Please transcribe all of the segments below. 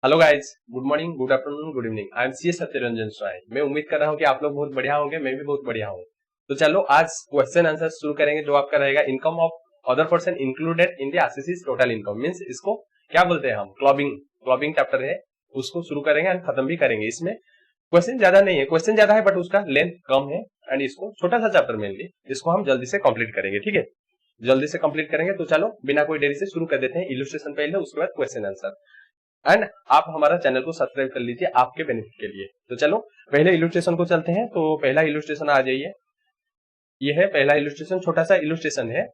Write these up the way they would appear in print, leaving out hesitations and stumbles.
Hello guys, good morning, good afternoon, good evening. I am C Satyaranjan Sai. मैं उम्मीद कर रहा हूँ कि आप लोग बहुत बढ़िया होंगे, मैं भी बहुत बढ़िया हूँ। तो चलो आज क्वेश्चन आंसर शुरू करेंगे जो आपका रहेगा income of other person included in the RCC total income. Means इसको क्या बोलते हैं हम, क्लबिंग। क्लबिंग चैप्टर है, उसको शुरू करेंगे एंड खत्म भी करेंगे। इसमें क्वेश्चन ज्यादा नहीं है, क्वेश्चन ज्यादा है बट उसका लेंथ कम है एंड इसको छोटा सा चैप्टर मेनली, इसको हम जल्दी से कंप्लीट करेंगे। ठीक है, जल्दी से कंप्लीट करेंगे। तो चलो बिना कोई देरी से शुरू कर देते हैं। इलस्ट्रेशन पहले, उसके बाद क्वेश्चन आंसर। एंड आप हमारा चैनल को सब्सक्राइब कर लीजिए आपके बेनिफिट के लिए। तो चलो पहले इलस्ट्रेशन को चलते हैं। तो पहला इलस्ट्रेशन आ जाइए, ये है पहला इलस्ट्रेशन, छोटा सा इलस्ट्रेशन है।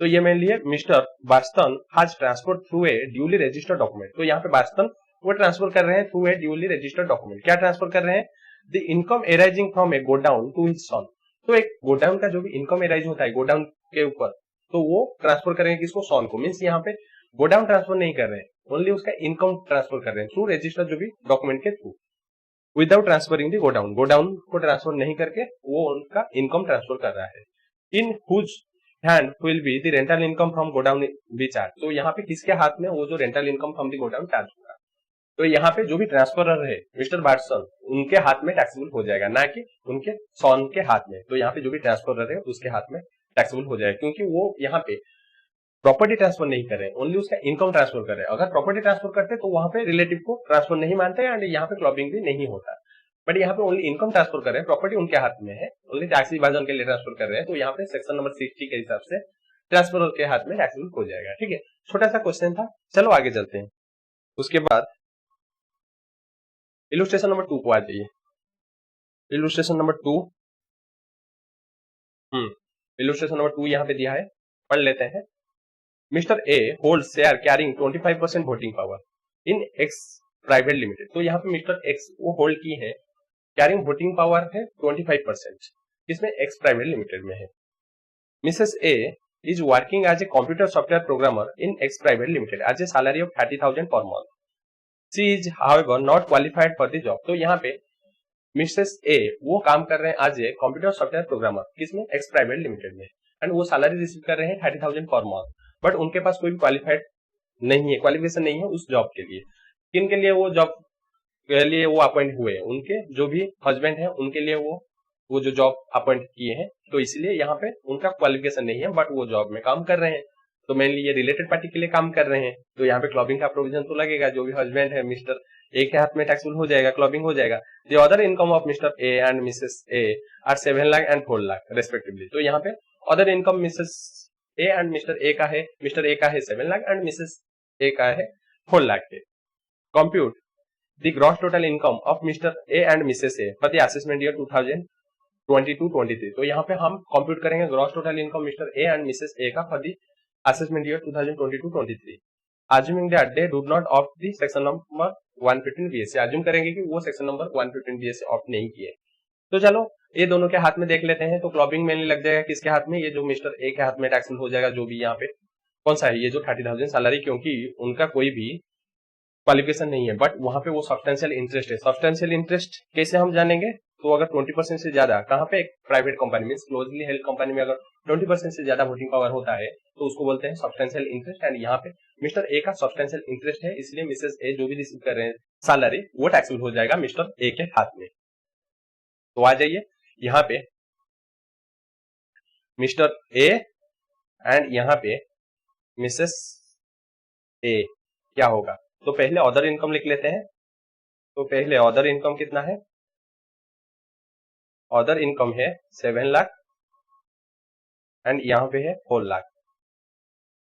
तो ये मेनली है mister Barston has transfer through a duly registered document. तो यहाँ पे बार्स्टन वो ट्रांसफर कर रहे हैं through a duly registered document. क्या ट्रांसफर कर रहे हैं? The income arising from a godown to his son. तो एक गोडाउन का जो भी इनकम एराइज होता है गोडाउन के ऊपर, तो वो ट्रांसफर करेंगे किसको? सन को। मीन्स यहाँ पे गोडाउन ट्रांसफर नहीं कर रहे हैं, ओनली उसका इनकम ट्रांसफर कर रहे हैं थ्रू रजिस्टर जो भी डॉक्यूमेंट के through, without transferring the godown. Godown को ट्रांसफर नहीं करके वो उनका इनकम ट्रांसफर कर रहा है। In whose hand will be the rental income from godown be charge. तो यहाँ पे किसके हाथ में वो जो rental income from the godown charge होगा? तो यहाँ पे जो भी ट्रांसफरर है मिस्टर बार्टसन, उनके हाथ में टैक्सेबल हो जाएगा, ना कि उनके सॉन के हाथ में। तो यहाँ पे जो भी ट्रांसफरर है उसके हाथ में टैक्सेबल हो जाएगा, क्योंकि वो यहाँ पे प्रॉपर्टी ट्रांसफर नहीं कर रहे हैं, ओनली उसका इनकम ट्रांसफर कर रहे हैं। अगर प्रॉपर्टी ट्रांसफर करते तो वहां पे रिलेटिव को ट्रांसफर नहीं मानते एंड यहाँ पे क्लबिंग भी नहीं होता। बट यहाँ पे ओनली इनकम ट्रांसफर कर रहे हैं, प्रॉपर्टी उनके हाथ में है, ओनली टैक्स विभाजन के लिए ट्रांसफर कर रहे हैं। तो यहाँ पे सेक्शन नंबर 60 के हिसाब से ट्रांसफर के हाथ में टैक्सेबल हो जाएगा। ठीक है, छोटा सा क्वेश्चन था। चलो आगे चलते हैं। उसके बाद इलस्ट्रेशन नंबर 2 को आ जाइए। इलस्ट्रेशन नंबर 2, इलस्ट्रेशन नंबर 2 यहाँ पे दिया है, पढ़ लेते हैं। Mister A hold share carrying 25% voting power in X private limited. तो यहाँ पे मिस्टर एक्स वो होल्ड की है, कैरिंग वोटिंग पावर है 25%, इसमें एक्स प्राइवेट लिमिटेड में है। Mrs A is working as a computer software programmer in X private limited as a salary of 30,000 per month. She is however not qualified for the job. तो यहाँ पे Mrs A वो काम कर रहे हैं as a computer software programmer, किसमें? X private limited में, एंड वो सैलरी रिसीव कर रहे हैं 30,000 पर मंथ। बट उनके पास कोई भी क्वालिफाइड नहीं है, क्वालिफिकेशन नहीं है उस जॉब के लिए। किन के लिए वो जॉब के लिए वो अपॉइंट हुए? उनके जो भी हस्बैंड है उनके लिए वो जो जॉब अपॉइंट किए हैं। तो इसलिए यहाँ पे उनका क्वालिफिकेशन नहीं है बट वो जॉब में काम कर रहे हैं। तो मेनली ये रिलेटेड पार्टी के लिए काम कर रहे हैं। तो यहाँ पे क्लबिंग का प्रोविजन तो लगेगा। जो भी हस्बैंड है मिस्टर ए के हाथ में टैक्सेबल हो जाएगा, क्लबिंग हो जाएगा। The other income of mister A and Mrs A R 7 lakh and 4 lakh respectively. तो यहाँ पे other income Mrs A and mister A का है, मिस्टर ए का है 7 लाख एंड मिसेस ए का है 4 लाख है। Compute the gross total income of mister A and Mrs A for the assessment year 2022-23। तो यहाँ पे हम कंप्यूट करेंगे gross total income mister A and Mrs A का for the assessment year 2022-23, assuming that they do not opt the section number 115 BSC. Assume करेंगे कि वो section number 115 BSc opt नहीं किए। तो चलो ये दोनों के हाथ में देख लेते हैं। तो क्लबिंग मेनली लग जाएगा किसके हाथ में? ये जो मिस्टर ए के हाथ में टैक्सेबल हो जाएगा। जो भी यहाँ पे कौन सा है, ये जो 30,000 सैलरी, क्योंकि उनका कोई भी क्वालिफिकेशन नहीं है बट वहां पे वो सब्सटेंशियल इंटरेस्ट है। सब्सटेंशियल इंटरेस्ट कैसे हम जानेंगे? तो अगर 20% से ज्यादा, कहाँ पे? एक private company mean closely held company में अगर 20% से ज्यादा वोटिंग पावर होता है तो उसको बोलते हैं सब्सटेंशियल इंटरेस्ट। एंड यहाँ पे मिस्टर ए का सब्सटेंशियल इंटरेस्ट है, इसलिए मिसेस ए जो भी रिसीव कर रहे हैं सैलरी वो टैक्सेबल हो जाएगा मिस्टर ए के हाथ में। तो आ जाइए यहाँ पे मिस्टर ए एंड यहाँ पे मिसेस ए क्या होगा? तो पहले अदर इनकम लिख लेते हैं। तो पहले अदर इनकम कितना है? अदर इनकम है 7 लाख एंड यहाँ पे है 4 लाख।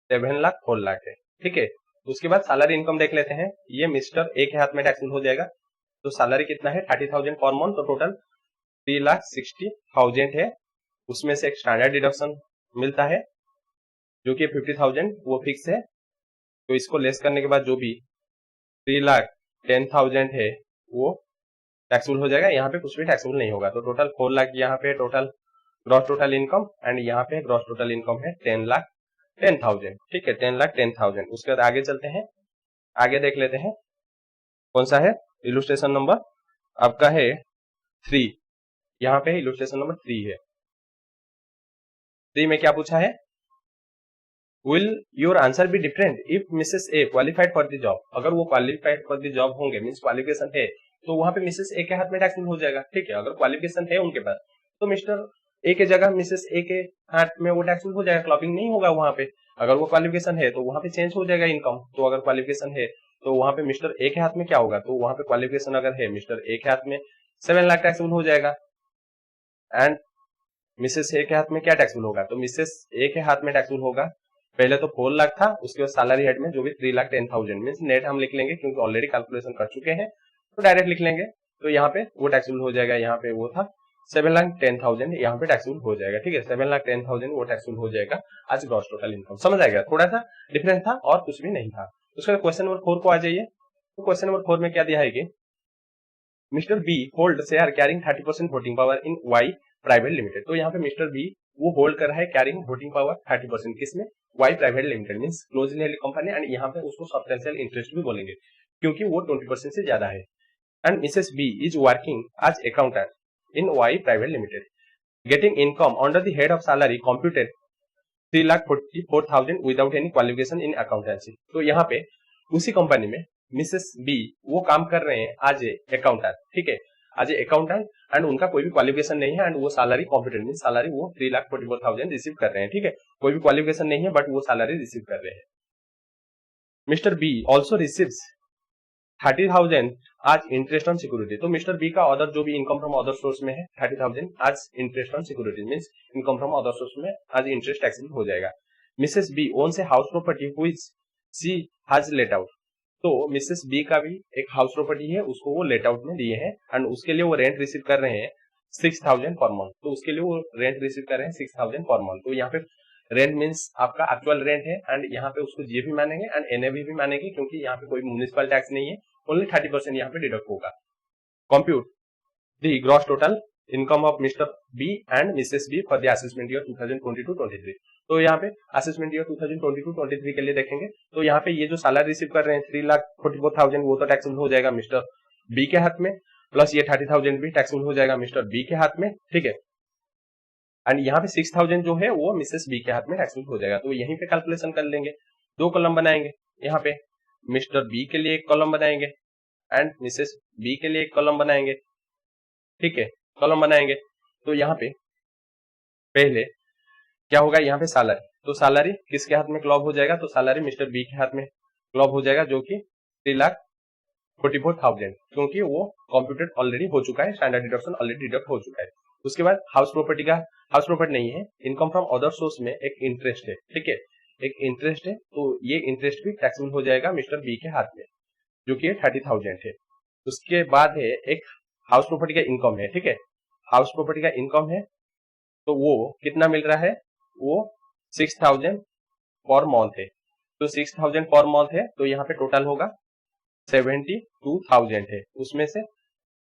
7 लाख 4 लाख है, ठीक है। उसके बाद सैलरी इनकम देख लेते हैं। ये मिस्टर ए के हाथ में टैक्सेबल हो जाएगा। तो सैलरी कितना है? 30,000 पर मंथ। तो टोटल 3,60,000 है। उसमें से एक स्टैंडर्ड डिडक्शन मिलता है जो कि 50,000 वो फिक्स है। तो इसको लेस करने के बाद जो भी 3,10,000 है वो टैक्सेबल हो जाएगा। यहाँ पे कुछ भी टैक्सेबल नहीं होगा। तो टोटल 4 लाख यहाँ पे total gross total income and यहाँ पे ग्रॉस टोटल इनकम है 10,10,000, ठीक है, 10,10,000। उसके बाद आगे चलते हैं, आगे देख लेते हैं कौन सा है। इलस्ट्रेशन नंबर आपका है 3। यहाँ पे इलस्ट्रेशन नंबर 3 है। 3 में क्या पूछा है? Will your answer be different if Mrs A qualified for the job? अगर वो क्वालिफाइड फॉर द जॉब होंगे, मींस क्वालिफिकेशन है, तो वहां पे मिसेस ए के हाथ में टैक्सेबल हो जाएगा। ठीक है, अगर क्वालिफिकेशन है उनके पास तो मिस्टर ए के जगह मिसेस ए के हाथ में वो टैक्सेबल हो जाएगा, क्लॉपिंग नहीं होगा वहां पे। अगर वो क्वालिफिकेशन है तो वहां पे चेंज हो जाएगा इनकम। तो अगर क्वालिफिकेशन है तो वहां पे मिस्टर ए के हाथ में क्या होगा, तो वहां पे क्वालिफिकेशन अगर है मिस्टर ए के हाथ में 7 लाख टैक्सेबल हो जाएगा, एंड मिसेस ए के हाथ में क्या टैक्सेबल होगा, तो मिसेस ए के हाथ में टैक्सेबल होगा, पहले तो 4 लाख था, उसके बाद सैलरी हेड में जो भी 3,10,000 मींस नेट हम लिख लेंगे क्योंकि ऑलरेडी कैलकुलेशन कर चुके हैं, तो डायरेक्ट लिख लेंगे। तो यहाँ पे वो टैक्सेबल हो जाएगा, यहाँ पे वो था 7,10,000, यहाँ पे टैक्सेबल हो जाएगा। ठीक है, 7,10,000 वो टैक्सेबल हो जाएगा आज ग्रॉस टोटल इनकम। समझ आएगा, थोड़ा सा डिफरेंस था और कुछ भी नहीं था। उसके बाद क्वेश्चन नंबर 4 को आ जाइए। तो क्वेश्चन नंबर 4 में क्या दिया है कि mister B hold share carrying 30% voting power in Y private limited. तो यहाँ पे मिस्टर बी वो होल्ड कर रहा है कैरिंग वोटिंग पावर 30%, किसमें, Y private limited means closely held company, and यहाँ पे उसको सब्सटेंशियल इंटरेस्ट भी बोलेंगे क्योंकि वो 20% से ज्यादा है। And Mrs B is working as accountant in Y private limited, getting income under the head of salary computed 3,44,000 without any qualification in accountancy. तो यहाँ पे उसी कंपनी में मिसेस बी वो काम कर रहे हैं एज ए अकाउंटेंट। ठीक है, एज ए अकाउंटेंट, एंड उनका कोई भी क्वालिफिकेशन नहीं है, एंड वो सैलरी कॉम्पिटेंट मीन सैलरी वो 3,44,000 रिसीव कर रहे हैं। ठीक है, कोई भी क्वालिफिकेशन नहीं है बट वो सैलरी रिसीव कर रहे हैं। मिस्टर बी ऑल्सो रिसीव्स 30,000 आज इंटरेस्ट ऑन सिक्योरिटी। तो मिस्टर बी का अदर जो भी इनकम फ्रॉम अदर सोर्स में है 30,000 आज interest on security means income from other source में आज इंटरेस्ट टैक्सेबल हो जाएगा। Mrs B owns a house property which she has let out. तो मिसेस बी का भी एक हाउस प्रॉपर्टी है, उसको वो लेट आउट में दिए हैं, एंड उसके लिए वो रेंट रिसीव कर रहे हैं 6,000 पर मंथ। तो उसके लिए वो रेंट रिसीव कर रहे हैं 6,000 पर मंथ। तो यहाँ पे रेंट मींस आपका एक्चुअल रेंट है, एंड यहाँ पे उसको जीए भी मानेंगे एंड एनएवी भी मानेंगे क्योंकि यहाँ पे कोई म्युनिसिपल टैक्स नहीं है, ओनली 30% यहाँ पे डिडक्ट होगा। Compute the gross total income of Mister B and Mrs B for the assessment year 2022-23। तो यहाँ पे असेसमेंट ईयर 2022-23 के लिए देखेंगे तो यहाँ पे ये जो सैलरी रिसीव कर रहे हैं 3,44,000 वो तो टैक्सेबल हो जाएगा मिस्टर बी के हाथ में, प्लस ये 30,000 भी टैक्सेबल हो जाएगा मिस्टर बी के हाथ में। ठीक है, एंड यहाँ पे 6,000 जो है वो मिसेस बी के हाथ में टैक्सेबल हो जाएगा। तो यहीं पे कैलकुलेशन कर लेंगे, 2 कॉलम बनाएंगे, यहाँ पे मिस्टर बी के लिए 1 कॉलम बनाएंगे एंड मिसेस बी के लिए 1 कॉलम बनाएंगे। ठीक है, कॉलम बनाएंगे तो यहाँ पे पहले क्या होगा, यहाँ पे सैलरी, तो सैलरी किसके हाथ में क्लॉब हो जाएगा, तो सैलरी मिस्टर बी के हाथ में क्लॉब हो जाएगा जो कि 3,44,000 क्योंकि वो कंप्यूटेड ऑलरेडी हो चुका है, स्टैंडर्ड डिडक्शन ऑलरेडी डिडक्ट हो चुका है। उसके बाद हाउस प्रॉपर्टी का, हाउस प्रॉपर्टी नहीं है, इनकम फ्रॉम अदर सोर्स में एक इंटरेस्ट है। ठीक है, एक इंटरेस्ट है, तो ये इंटरेस्ट भी टैक्सेबल हो जाएगा मिस्टर बी के हाथ में जो कि 30,000 है। उसके बाद है एक हाउस प्रॉपर्टी का इनकम है। ठीक है, हाउस प्रॉपर्टी का इनकम है तो वो कितना मिल रहा है, वो 6,000 पर मंथ है। तो 6,000 पर मंथ है तो यहाँ पे टोटल होगा 72,000 है, उसमें से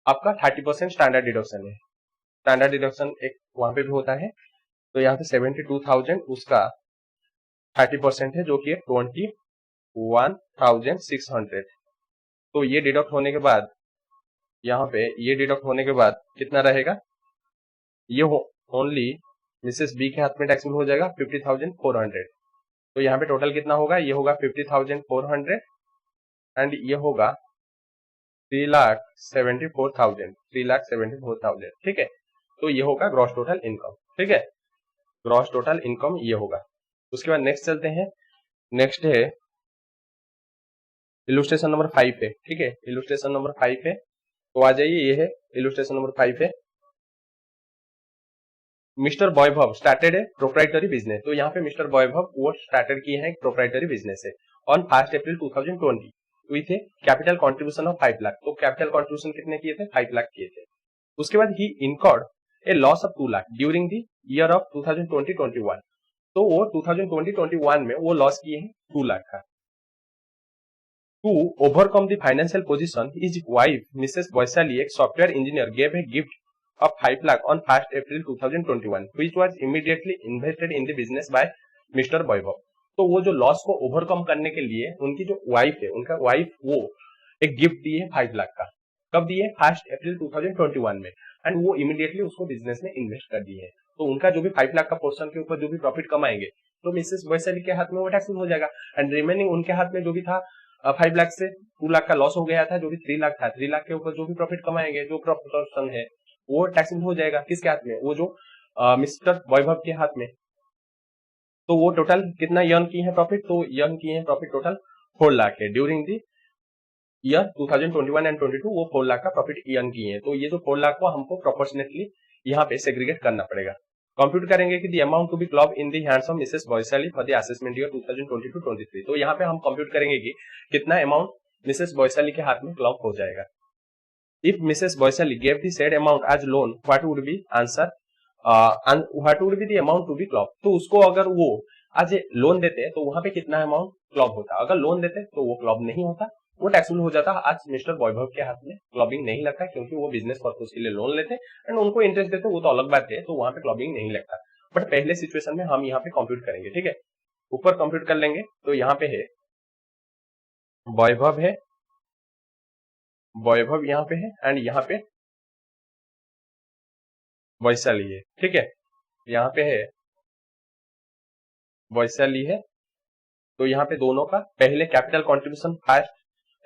आपका 30% स्टैंडर्ड डिडक्शन है। स्टैंडर्ड डिडक्शन एक वहां पे भी होता है, तो यहाँ पे 72,000 उसका 30% है जो कि 21,600। तो ये डिडक्ट होने के बाद यहाँ पे ये डिडक्ट होने के बाद कितना रहेगा, ये ओनली मिसेस बी के हाथ में टैक्सेबल हो जाएगा 50,400। तो यहाँ पे टोटल कितना होगा, ये होगा 50,400 एंड ये होगा 3,74,000। ठीक है, तो ये होगा ग्रॉस टोटल इनकम। ठीक है, ग्रॉस टोटल इनकम ये होगा। उसके बाद नेक्स्ट चलते हैं, नेक्स्ट है इलुस्ट्रेशन नंबर 5 है। ठीक है, इलुस्ट्रेशन नंबर 5 है, तो आ जाइए, ये है इलुस्ट्रेशन नंबर 5 है। मिस्टर वैभव स्टार्टेड ए प्रोप्राइटरी बिजनेस। तो यहाँ पे मिस्टर वैभव वो स्टार्टेड किए हैं प्रोप्राइटरी बिजनेस है on 1 April 2020 with A capital contribution of 5 lakh. तो कैपिटल कंट्रीब्यूशन कितने किए थे, 5 लाख किए थे। उसके बाद ही incurred a loss of 2 lakh during the year of 2020-21। तो वो 2020-21 में वो लॉस किए हैं 2 लाख का। To overcome the financial position his wife missus Vaishali एक software engineer gave a gift of 5 lakh on 1st April 2021 which was immediately invested in the business by Mr. वैभव। तो वो जो लॉस को ओवरकम करने के लिए उनकी जो वाइफ है, उनका वाइफ वो एक गिफ्ट दिए 5 लाख का। कब दिए, 1 अप्रैल 2021 में, एंड वो इमीडिएटली उसको बिजनेस में इन्वेस्ट कर दिए है। तो उनका जो भी 5 लाख का पोर्शन के ऊपर जो भी प्रॉफिट कमाएंगे तो मिसेस वैशाली के हाथ में वो टैक्सेबल हो जाएगा। एंड रिमेनिंग उनके हाथ में जो भी था 5 लाख से 2 लाख का लॉस हो गया था, जो भी 3 लाख था, 3 लाख के ऊपर जो भी प्रॉफिट कमाएंगे, जो प्रॉफिट है वो टैक्सेबल हो जाएगा। किसके हाथ में? वो जो मिस्टर वैभव के हाथ में। तो वो टोटल कितना अर्न किए हैं प्रॉफिट? तो अर्न किए हैं प्रॉफिट टोटल 4 लाख है ड्यूरिंग दी ईयर 2021 एंड 22। वो 4 लाख का प्रॉफिट अर्न किए हैं। तो ये जो 4 लाख को हमको प्रोपोर्शनेटली यहाँ पे सेग्रीगेट करना पड़ेगा। कंप्यूट करेंगे कि the amount to be club in the hands of Mrs Vaishali for the assessment year 2022-23। तो यहाँ पे हम कंप्यूट करेंगे कि कितना अमाउंट मिसेस वैशाली के हाथ में क्लब हो जाएगा। If Mrs Vaishali gave the said amount as loan, what would be answer, what would be the amount to be club. तो उसको अगर वो आज लोन देते तो वहां पे कितना अमाउंट क्लब होता? अगर लोन देते तो वो क्लब नहीं होता, वो टैक्सेबल हो जाता। आज मिस्टर वैभव के हाथ में क्लबिंग नहीं लगता क्योंकि वो बिजनेस पर्पस के लिए लोन लेते एंड उनको इंटरेस्ट देते, वो तो अलग बात है, तो वहां पे क्लबिंग नहीं लगता। बट पहले सिचुएशन में हम यहाँ पे कंप्यूट करेंगे, ठीक है। ऊपर कंप्यूट कर लेंगे तो यहाँ पे है वैभव है, वैभव यहाँ पे है एंड यहाँ पे वैशाली है, ठीक है। यहाँ पे है वैशाली है। तो यहाँ पे दोनों का पहले कैपिटल कंट्रीब्यूशन 1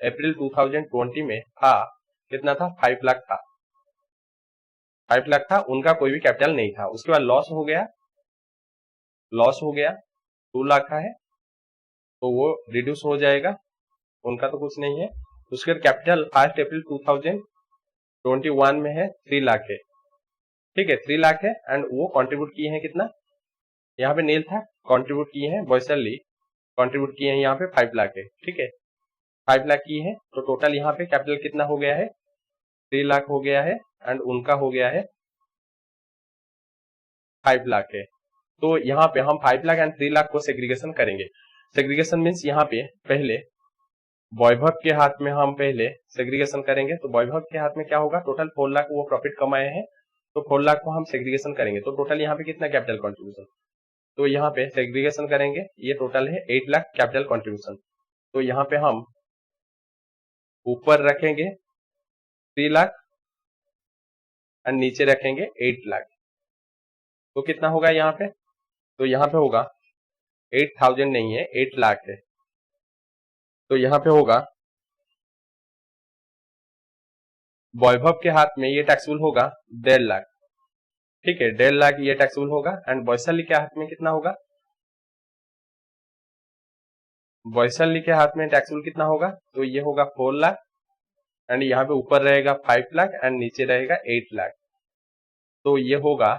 अप्रैल 2020 में था, कितना था? 5 लाख था, 5 लाख था। उनका कोई भी कैपिटल नहीं था। उसके बाद लॉस हो गया, 2 लाख का है तो वो रिड्यूस हो जाएगा, उनका तो कुछ नहीं है। उसके बाद कैपिटल 1 अप्रैल 2021 में है 3 लाख है, ठीक है, 3 लाख है। एंड वो कंट्रीब्यूट किए हैं कितना? यहाँ पे नील था, कंट्रीब्यूट किए हैं वैशाली, कंट्रीब्यूट किए हैं यहाँ पे 5 लाख है, ठीक है, 5 लाख की है। तो टोटल यहाँ पे कैपिटल कितना हो गया है? 3 लाख हो गया है एंड उनका हो गया है 5 लाख है। तो यहाँ पे हम 5 लाख एंड 3 लाख को सेग्रीगेशन करेंगे। सेग्रीगेशन मीन्स यहाँ पे पहले वैभव के हाथ में हम पहले सेग्रीगेशन करेंगे। तो वैभव के हाथ में क्या होगा? टोटल 4 लाख वो प्रॉफिट कमाए हैं, तो 4 लाख को हम सेग्रीगेशन करेंगे। तो टोटल यहाँ पे कितना कैपिटल कंट्रीब्यूशन? तो यहाँ पे सेग्रीगेशन करेंगे, ये टोटल है 8 लाख कैपिटल कंट्रीब्यूशन। तो यहाँ पे हम ऊपर रखेंगे 3 लाख एंड नीचे रखेंगे 8 लाख। तो कितना होगा यहाँ पे? तो यहाँ पे होगा 8000 नहीं है, 8 लाख है। तो यहाँ पे होगा वैभव के हाथ में ये टैक्सेबल होगा 1.5 लाख, ठीक है, 1.5 लाख ये टैक्सेबल होगा। एंड वैशाली के हाथ में कितना होगा? वैशाली के हाथ में टैक्सेबल कितना होगा? तो ये होगा 4 लाख एंड यहाँ पे ऊपर रहेगा 5 लाख एंड नीचे रहेगा 8 लाख। तो ये होगा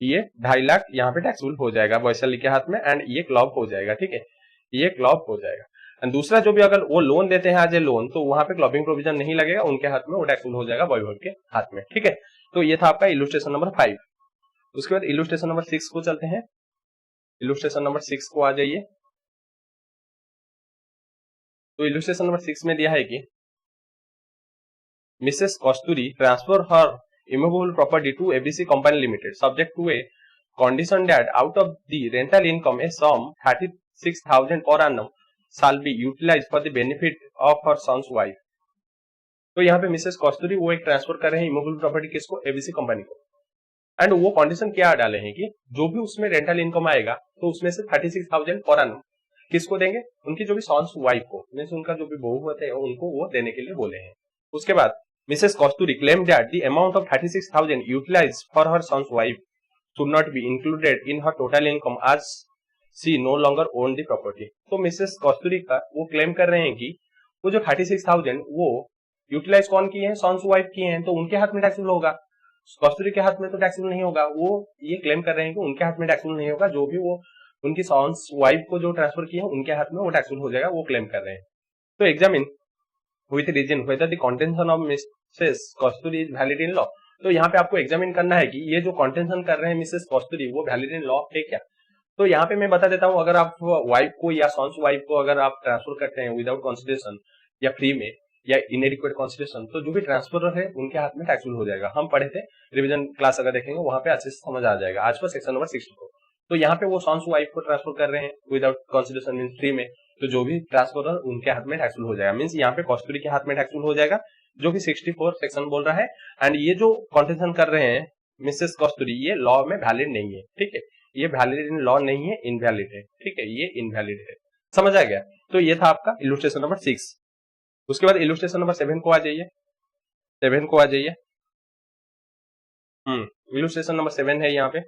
ये 2.5 लाख यहाँ पे टैक्सेबल हो जाएगा वैशाली के हाथ में एंड ये क्लब हो जाएगा, ठीक है, ये क्लब हो जाएगा। एंड दूसरा जो भी अगर वो लोन देते हैं एज ए लोन तो वहां पे क्लबिंग प्रोविजन नहीं लगेगा, उनके हाथ में वो टैक्सेबल हो जाएगा वैभव के हाथ में, ठीक है। तो ये था आपका इलुस्ट्रेशन नंबर 5। उसके बाद इलुस्ट्रेशन नंबर 6 को चलते हैं। इलुस्ट्रेशन नंबर 6 को आ जाइए। तो इलुस्ट्रेशन नंबर 6 में दिया है कि Mrs Kasturi transfer her immovable property to ABC Company Limited subject to a condition that out of the rental income a sum 36,000 per annum shall be utilized for the benefit of her son's wife। तो यहाँ पे Mrs कस्तूरी वो एक transfer कर रहे हैं immovable property किसको? ABC company को। एंड वो कंडीशन क्या डाले हैं कि जो भी उसमें रेंटल इनकम आएगा तो उसमें से 36,000 पर annum किसको देंगे? उनकी जो भी सॉन्स वाइफ को, मीन्स उनका जो भी बहू होते हैं उनको वो देने के लिए बोले हैं। उसके बाद Mrs. Kasturi claimed that the amount of 36,000 utilized for her son's wife should not be included in her total income as she no longer owned the property। तो मिसेस कस्तूरी का वो क्लेम कर रहे हैं कि वो जो 36,000 वो यूटिलाइज कौन किए हैं? सॉन्स वाइफ किए हैं, तो उनके हाथ में टैक्सेबल होगा। कस्तूरी के हाथ में तो टैक्सेबल नहीं होगा। वो ये क्लेम कर रहे हैं कि उनके हाथ में टैक्सेबल नहीं होगा, जो भी वो उनकी सॉन्स वाइफ को जो ट्रांसफर किए हैं उनके हाथ में वो टैक्सेबल हो जाएगा, वो क्लेम कर रहे हैं। तो examine with reason whether the contention of Mrs. Kasturi is valid in law। तो यहाँ पे आपको एग्जामिन करना है कि ये जो कॉन्टेंशन कर रहे हैं मिसेस कस्तूरी वो वैलिड इन लॉ है क्या। तो यहाँ पे मैं बता देता हूँ, अगर आप वाइफ को या सॉन्स वाइफ को अगर आप ट्रांसफर करते हैं विदाउट कंसिडरेशन या फ्री में या इनएडिक्वेट कंसिडरेशन, तो जो भी ट्रांसफर है उनके हाथ में टैक्सेबल हो जाएगा। हम पढ़े थे, रिविजन क्लास अगर देखेंगे वहां पे अच्छे से समझ आ जाएगा। आज का सेक्शन नंबर 60 को। तो यहाँ पे वो सॉन्स वाइफ को ट्रांसफर कर रहे हैं विदाउट कंसिडरेशन मीन फ्री में, तो जो भी ट्रांसफर है उनके हाथ में टैक्सेबल हो जाएगा। मीन्स यहाँ पे कस्तूरी के हाथ में टैक्सेबल हो जाएगा जो कि 64 सेक्शन बोल रहा है। एंड ये जो कॉन्टेंशन कर रहे हैं मिसेस कस्तूरी, ये लॉ में वैलिड नहीं है, ठीक है, ये वैलिड इन लॉ नहीं है, इनवैलिड है, ठीक है, ये इनवैलिड है। समझ आ गया? तो ये था आपका इलुस्ट्रेशन नंबर 6। उसके बाद इलुस्ट्रेशन नंबर 7 को आ जाइए, 7 को आ जाइए। इलुस्ट्रेशन नंबर 7 है यहाँ पे,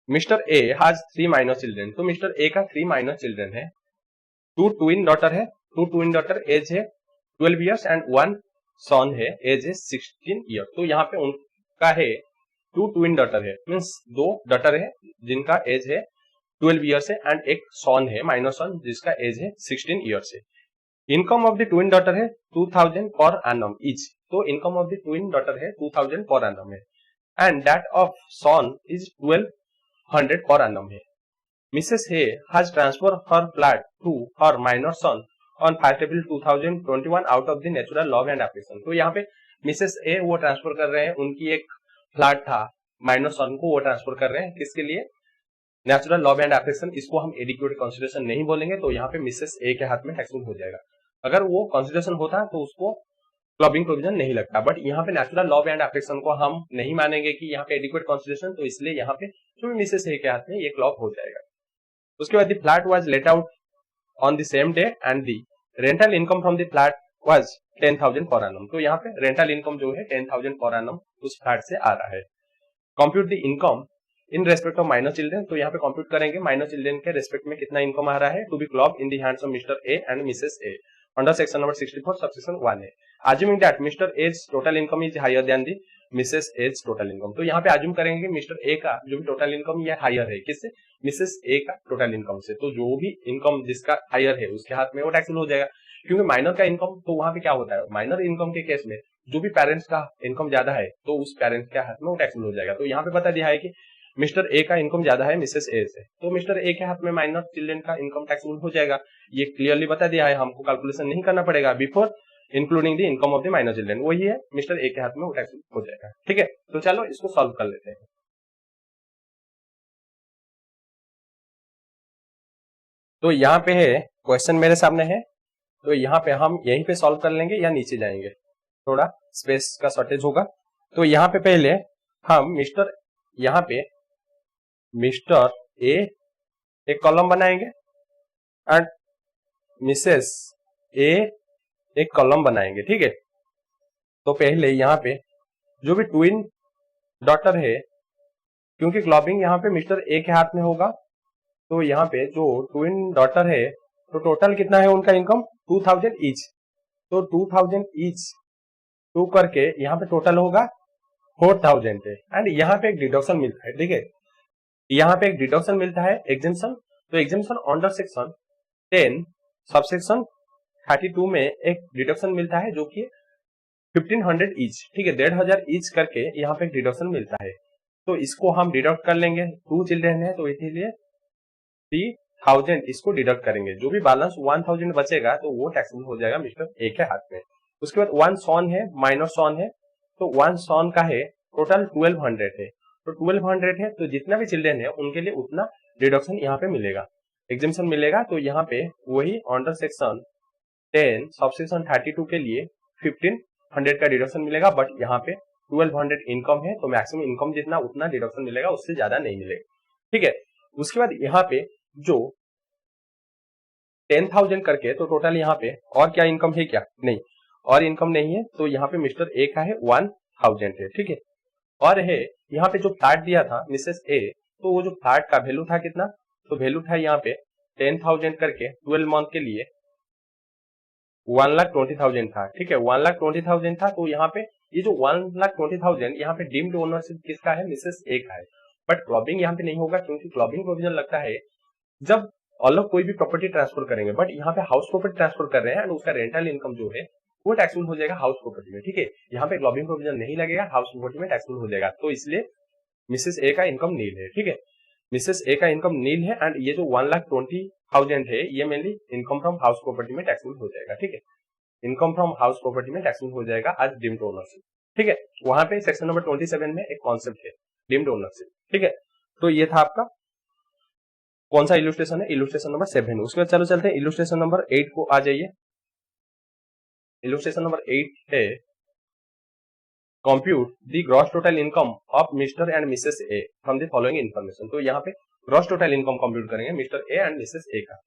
mister A has 3 minor children. तो मिस्टर ए का 3 माइनर चिल्ड्रन है, 2 ट्विन डॉटर है, 2 ट्विन डॉटर एज है 12 ईयर्स एंड 1 सन है एज है 16 ईयर। तो यहाँ पे उनका है 2 ट्विन डॉटर है, मीन्स 2 डॉटर है जिनका एज है 12 ईयर्स है एंड एक सन है, माइनर सन, जिसका एज है 16 ईयर्स है। Income of the twin daughter है 2000 पर एनम ईच। तो income of the twin daughter है 2000 पर एनम है and that of son is 1200 per annum है। Mrs A has transfer her flat to her minor son on 5 April 2021 out of the natural love and affection. तो यहाँ पे Mrs A वो transfer कर रहे हैं, उनकी एक फ्लैट था, माइनर सन को वो ट्रांसफर कर रहे हैं, किसके लिए? Natural love and affection. इसको हम एडिक्वेट कंसिडरेशन नहीं बोलेंगे, तो यहाँ पे मिसेस ए के हाथ में टैक्सेबल हो जाएगा। अगर वो कंसिडरेशन होता तो उसको क्लबिंग प्रोविजन नहीं लगता, बट यहाँ पे नेचुरल लव एंड एफेक्शन को हम नहीं मानेंगे कि यहाँ पे एडिक्वेट कंसिडरेशन, तो इसलिए यहाँ पे जो मिसेस ए के हाथ में ये क्लब हो जाएगा। उसके बाद the flat was let out on the same day and the rental income from the flat was 10,000 per annum. तो यहाँ पे रेंटल इनकम जो है 10,000 पर एनम उस फ्लैट से आ रहा है। Compute the income in respect of minor children. तो यहाँ पे कंप्यूट करेंगे माइनर चिल्ड्रन के रेस्पेक्ट में कितना इनकम आ रहा है, to be club in the hands of mister A and Mrs A under section number 64 subsection 1 है। Assuming that Mr. A's total income is higher than the Mrs. A's total income। तो यहाँ पे assume करेंगे कि mister A का जो भी total income ये हायर है, किससे? मिसेस ए का टोटल इनकम से। तो जो भी इनकम जिसका हायर है उसके हाथ में वो टैक्सेबल हो जाएगा, क्योंकि माइनर का इनकम, तो वहां पे क्या होता है, माइनर इनकम के केस में जो भी पेरेंट्स का इनकम ज्यादा है तो उस पेरेंट्स के हाथ में वो टैक्सेबल हो जाएगा। तो यहाँ पे बता दिया है कि मिस्टर ए का इनकम ज्यादा है मिसेस ए से, तो मिस्टर ए के हाथ में माइनर चिल्ड्रन का इनकम टैक्सेबल हो जाएगा। ये क्लियरली बता दिया है, हमको कैलकुलेशन नहीं करना पड़ेगा before including the income of the minor children, वही है मिस्टर ए के हाथ में वो टैक्सेबल हो जाएगा। ठीक है, तो चलो इसको सॉल्व कर लेते हैं। तो यहाँ पे है क्वेश्चन मेरे सामने है, तो यहाँ पे हम यहीं पे सॉल्व कर लेंगे या नीचे जाएंगे, थोड़ा स्पेस का शॉर्टेज होगा। तो यहाँ पे पहले हम यहाँ पे मिस्टर ए एक कॉलम बनाएंगे एंड मिसेस ए एक कॉलम बनाएंगे। ठीक है, तो पहले यहाँ पे जो भी ट्विन डॉटर है, क्योंकि क्लबिंग यहाँ पे मिस्टर ए के हाथ में होगा, तो यहाँ पे जो ट्विन डॉटर है तो टोटल कितना है उनका इनकम 2000 ईच। तो 2000 ईच 2 करके यहाँ पे टोटल होगा 4000 है। एंड यहाँ पे एक डिडक्शन मिलता है, ठीक है, यहाँ पे एक डिडक्शन मिलता है एग्जेम्पशन। तो एग्जेम्पशन अंडर सेक्शन 10 सबसेक्शन 32 में एक डिडक्शन मिलता है जो कि 1500 ईच, ठीक है, 1500 ईच करके यहाँ पे एक डिडक्शन मिलता है। तो इसको हम डिडक्ट कर लेंगे, 2 चिल्ड्रन है तो इसीलिए 3000 इसको डिडक्ट करेंगे, जो भी बैलेंस 1000 बचेगा तो वो टैक्सेबल हो जाएगा मिस्टर ए के हाथ में। उसके बाद 1 सॉन है, माइनर सॉन है, तो 1 सॉन का है टोटल 1200 है, तो 1200 है तो जितना भी चिल्ड्रन है उनके लिए उतना डिडक्शन यहाँ पे मिलेगा, एग्जेम्पशन मिलेगा। तो यहाँ पे वही अंडर सेक्शन 10 सबसेक्शन 32 के लिए 1500 का डिडक्शन मिलेगा, बट यहाँ पे 1200 इनकम है तो मैक्सिमम इनकम जितना उतना डिडक्शन मिलेगा, उससे ज्यादा नहीं मिलेगा। ठीक है, उसके बाद यहाँ पे जो 10,000 करके, तो टोटल यहाँ पे और क्या इनकम है क्या? नहीं, और इनकम नहीं है, तो यहाँ पे मिस्टर ए का है 1000 है। ठीक है, और है यहाँ पे जो फ्लैट दिया था मिसेस ए, तो वो जो फ्लैट का वैल्यू था कितना, तो वैल्यू था यहाँ पे 10,000 करके 12 मंथ के लिए 1,20,000 था। ठीक है, 1,20,000 था, तो यहाँ पे ये जो 1,20,000 यहाँ पे डीम्ड ओनरशिप किसका है? मिसेस ए का है। बट क्लबिंग यहाँ पे नहीं होगा, क्योंकि क्लबिंग प्रोविजन लगता है जब अलग कोई भी प्रॉपर्टी ट्रांसफर करेंगे, बट यहाँ पे हाउस प्रॉपर्टी ट्रांसफर कर रहे हैं एंड उसका रेंटल इनकम जो है वो टैक्सेबल हो जाएगा हाउस प्रॉपर्टी में। ठीक है, यहाँ पे क्लबिंग प्रोविजन नहीं लगेगा, हाउस प्रॉपर्टी में टैक्सेबल हो जाएगा, तो इसलिए मिसेस ए का इनकम नील है। ठीक है, मिसेस ए का इनकम नील है एंड ये जो 1,20,000 है ये mainly income from house property में टैक्सेबल हो जाएगा। ठीक है, इनकम फ्रॉम हाउस प्रॉपर्टी में टैक्सेबल हो जाएगा आज डीम्ड ओनरशिप। ठीक है, वहां पे सेक्शन नंबर 27 में एक कॉन्सेप्ट है डीम्ड ओनरशिप। ठीक है, तो ये था आपका कौन सा इलुस्ट्रेशन है, इलुस्ट्रेशन नंबर 7। उसके बाद चलो चलते हैं इलुस्ट्रेशन नंबर 8 को आ जाइए। इलस्ट्रेशन नंबर 8 है compute the gross total income of Mr and Mrs A from the following information. तो यहाँ पे ग्रॉस टोटल इनकम कंप्यूट करेंगे mister A and Mrs A का।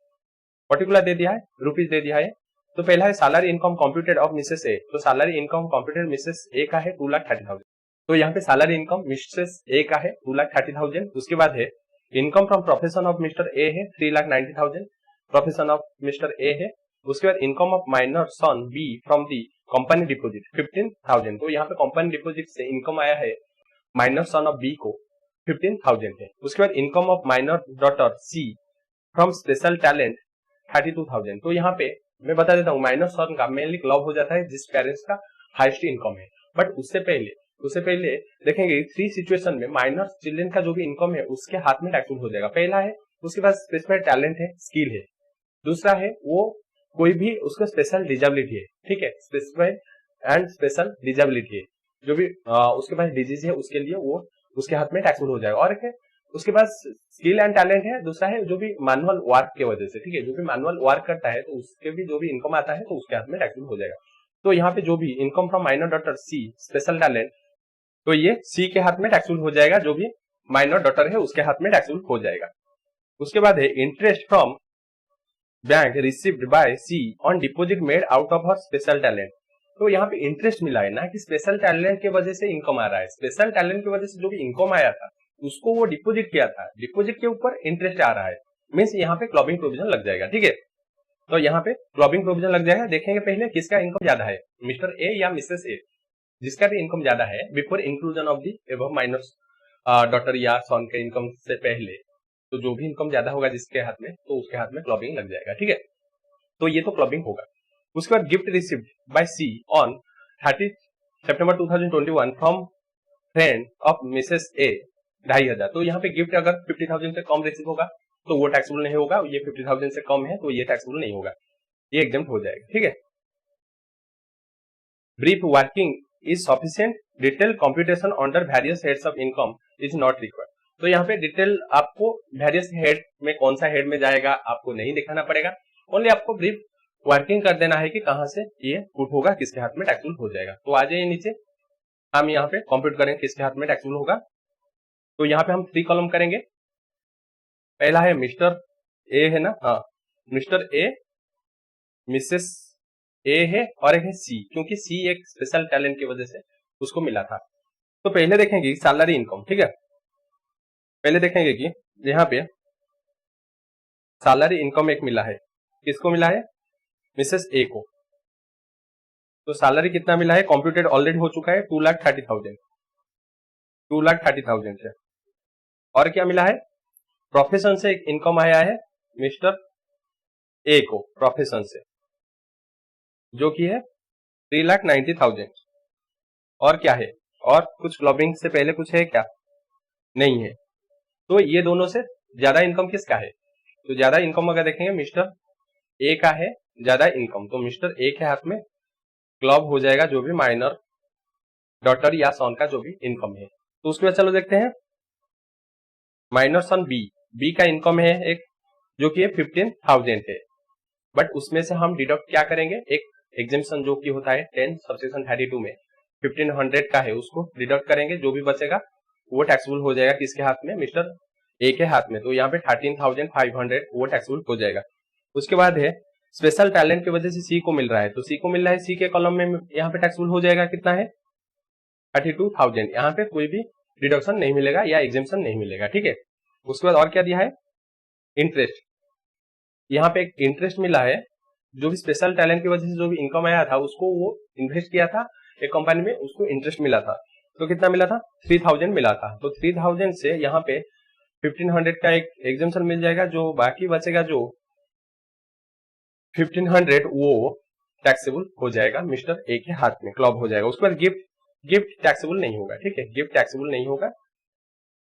पर्टिकुलर दे दिया है, रुपीज दे दिया है। तो पहला है salary income computed of Mrs A. तो salary income computed missus A का है 2,30,000। तो यहाँ पे सैलरी इनकम मिसेस ए का है 2,30,000। उसके बाद है income from profession of mister A है 3,90,000, प्रोफेशन ऑफ मिस्टर ए है। उसके बाद income of minor son B from the company deposit 15,000। तो यहाँ पे कंपनी डिपोजिट से इनकम आया है माइनर सन ऑफ बी को 15,000 है। उसके बाद income of minor daughter C from special talent 32,000। तो यहाँ पे मैं बता देता हूँ माइनर सन का मेनली क्लब हो जाता है जिस पेरेंट्स का हाईएस्ट इनकम है। बट उससे पहले देखेंगे 3 सिचुएशन में माइनर चिल्ड्रन का जो भी इनकम है उसके हाथ में टैक्सेबल हो जाएगा। पहला है उसके पास स्पेसिफाइड टैलेंट है, स्किल है। दूसरा है वो कोई भी उसका स्पेशल डिजेबिलिटी है, ठीक है, स्पेसिफाइड एंड स्पेशल डिजेबिलिटी है, जो भी उसके पास डिजीज है उसके लिए वो उसके हाथ में टैक्सेबल हो जाएगा। और एक है उसके पास स्किल एंड टैलेंट है। दूसरा है जो भी मैनुअल वर्क की वजह से, ठीक है, जो भी मैनुअल वर्क करता है तो उसके भी जो भी इनकम आता है तो उसके हाथ में टैक्सेबल हो जाएगा। तो यहाँ पे जो भी income from minor daughter C special talent, तो ये सी के हाथ में टैक्सेबल हो जाएगा, जो भी माइनर डॉटर है उसके हाथ में टैक्सेबल हो जाएगा। उसके बाद है interest from bank received by C on deposit made out of her special talent. तो यहाँ पे इंटरेस्ट मिला है ना कि स्पेशल टैलेंट की वजह से इनकम आ रहा है। स्पेशल टैलेंट की वजह से जो भी इनकम आया था उसको वो डिपोजिट किया था, डिपोजिट के ऊपर इंटरेस्ट आ रहा है, मीन्स यहाँ पे क्लबिंग प्रोविजन लग जाएगा, ठीक है। तो यहाँ पे क्लबिंग प्रोविजन लग जाएगा। देखेंगे पहले किसका इनकम ज्यादा है, मिस्टर ए या मिसेस ए। जिसका भी इनकम ज्यादा है before inclusion of the above minors daughter या सन के इनकम से पहले, तो जो भी इनकम ज्यादा होगा जिसके हाथ में तो उसके हाथ में क्लबिंग लग जाएगा, ठीक है। तो ये तो क्लबिंग होगा। उसके बाद gift received by C on 30 September 2021 from friend of Mrs A 2,500। तो यहाँ पे गिफ्ट अगर 50,000 से कम रिसीव होगा तो वो टैक्सेबल नहीं होगा, ये 50,000 से कम है तो ये टैक्सेबल नहीं होगा, ये एग्जाम्प्ट हो जाएगा, ठीक है। Brief working is sufficient, detail computation under various heads of income is not required. तो यहाँ पे डिटेल आपको वेरियस हेड में कौन सा हेड में जाएगा आपको नहीं दिखाना पड़ेगा, ओनली आपको ब्रीफ वर्किंग कर देना है कि कहां से ये पुट होगा, किसके हाथ में टैक्सेबल हो जाएगा। तो आ जाइए नीचे, हम यहाँ पे कंप्यूट करेंगे किसके हाथ में टैक्सेबल होगा। तो यहाँ पे हम 3 कॉलम करेंगे। पहला है मिस्टर ए है ना, हाँ मिस्टर ए, मिसेस ए है और एक है सी, क्योंकि सी एक स्पेशल टैलेंट की वजह से उसको मिला था। तो पहले देखेंगे सैलरी इनकम, ठीक है। पहले देखेंगे कि यहाँ पे सैलरी इनकम एक मिला है, किसको मिला है, मिसेस ए को। तो सैलरी कितना मिला है, कंप्यूटेड ऑलरेडी हो चुका है 2,30,000, 2,30,000 से। और क्या मिला है, प्रोफेशन से एक इनकम आया है मिस्टर ए को, प्रोफेशन से, जो कि है 3,90,000। और क्या है, और कुछ क्लबिंग से पहले कुछ है क्या, नहीं है। तो ये दोनों से ज्यादा इनकम किसका है, तो ज्यादा इनकम अगर देखेंगे मिस्टर ए का है ज्यादा इनकम, तो मिस्टर ए के हाथ में क्लब हो जाएगा जो भी माइनर डॉटर या सन का जो भी इनकम है। तो उसके बाद चलो देखते हैं माइनर सन बी, बी का इनकम है एक जो कि 15,000 है, बट उसमें से हम डिडक्ट क्या करेंगे, एक एग्जेम्पशन जो कि होता है 10 सबसेक्शन 32 में 1500 का है उसको डिडक्ट करेंगे, जो भी बचेगा वो टैक्सेबल हो जाएगा किसके हाथ में, मिस्टर ए के हाथ में। तो यहाँ पे 13,500 वो टैक्सेबल हो जाएगा। उसके बाद है स्पेशल टैलेंट की वजह से सी को मिल रहा है, तो सी को मिल रहा है, सी के कॉलम में यहाँ पे टैक्सेबल हो जाएगा कितना है 32,000। यहाँ पे कोई भी डिडक्शन नहीं मिलेगा या एग्जेम्पशन नहीं मिलेगा, ठीक है। उसके बाद और क्या दिया है, इंटरेस्ट, यहाँ पे एक इंटरेस्ट मिला है, जो भी स्पेशल टैलेंट की वजह से जो भी इनकम आया था उसको वो इन्वेस्ट किया था एक कंपनी में, उसको इंटरेस्ट मिला था। तो कितना मिला था, 3,000 मिला था। तो 3,000 से यहाँ पे 1500 का एक एग्जेम्पशन मिल जाएगा, जो बाकी बचेगा जो 1500 वो टैक्सेबल हो जाएगा मिस्टर ए के हाथ में, क्लब हो जाएगा। उसके बाद गिफ्ट टैक्सेबल नहीं होगा, ठीक है, गिफ्ट टैक्सेबल नहीं होगा,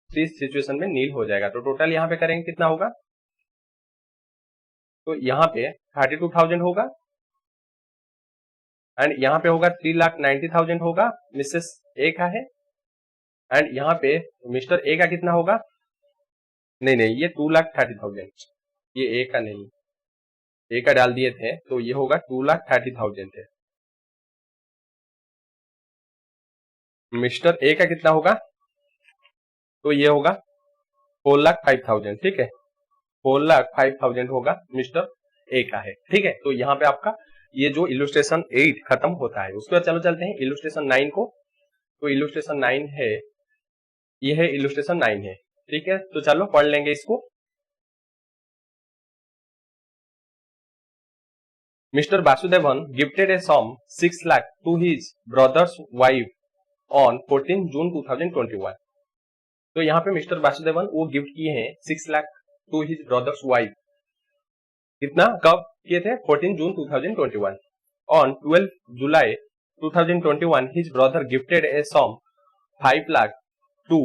इस सिचुएशन में नील हो जाएगा। तो टोटल यहाँ पे करेंगे कितना होगा, तो यहाँ पे 32,000 होगा एंड यहाँ पे होगा 3,90,000 होगा, मिसेस ए का है, एंड यहाँ पे मिस्टर ए का कितना होगा, नहीं ये 2,30,000, ये ए का नहीं, ए का डाल दिए थे तो ये होगा 2,30,000 है। मिस्टर ए का कितना होगा, तो ये होगा 4,05,000, ठीक है, 4,05,000 होगा मिस्टर ए का है, ठीक है। तो यहाँ पे आपका ये जो इलस्ट्रेशन 8 खत्म होता है। उसके बाद चलो चलते हैं इलस्ट्रेशन 9 को। तो इलस्ट्रेशन 9 है, ये है इलस्ट्रेशन 9 है, ठीक है। तो चलो पढ़ लेंगे इसको। Mister Vasudevan gifted a sum 6 lakh to his brother's wife on 14 June 2021। तो यहाँ पे मिस्टर वासुदेवन वो गिफ्ट किए हैं 6 lakh to his brother's wife. कितना, कब किए थे, 14 June 2021। On 12 July 2021 his brother gifted a sum 5 lakh to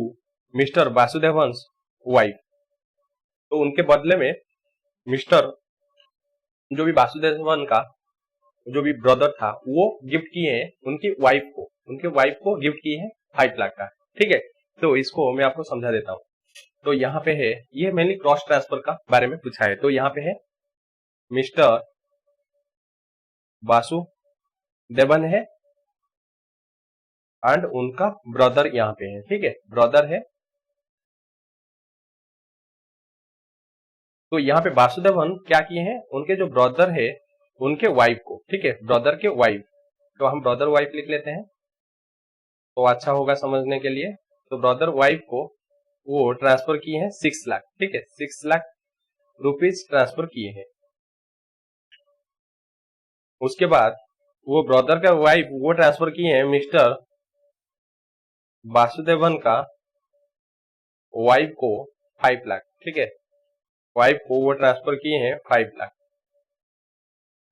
Mister Vasudevan wife. तो उनके बदले में मिस्टर जो भी वासुदेवन का जो भी ब्रदर था वो गिफ्ट किए हैं उनकी वाइफ को गिफ्ट किए हैं 5 लाख का, ठीक है। तो इसको मैं आपको समझा देता हूँ। तो यहाँ पे है, ये मेनली क्रॉस ट्रांसफर का बारे में पूछा है। तो यहाँ पे है मिस्टर वासुदेवन है एंड उनका ब्रदर यहाँ पे है, ठीक है, ब्रदर है। तो यहाँ पे वासुदेवन क्या किए हैं, उनके जो ब्रदर है उनके वाइफ को, ठीक है, ब्रदर के वाइफ, तो हम ब्रदर वाइफ लिख लेते हैं तो अच्छा होगा समझने के लिए। तो ब्रदर वाइफ को वो ट्रांसफर किए हैं 6 लाख, ठीक है, 6 लाख रुपीज ट्रांसफर किए हैं। उसके बाद वो ब्रदर का वाइफ वो ट्रांसफर किए हैं मिस्टर वासुदेवन का वाइफ को 5 लाख, ठीक है, वाइफ को वो ट्रांसफर किए हैं 5 लाख।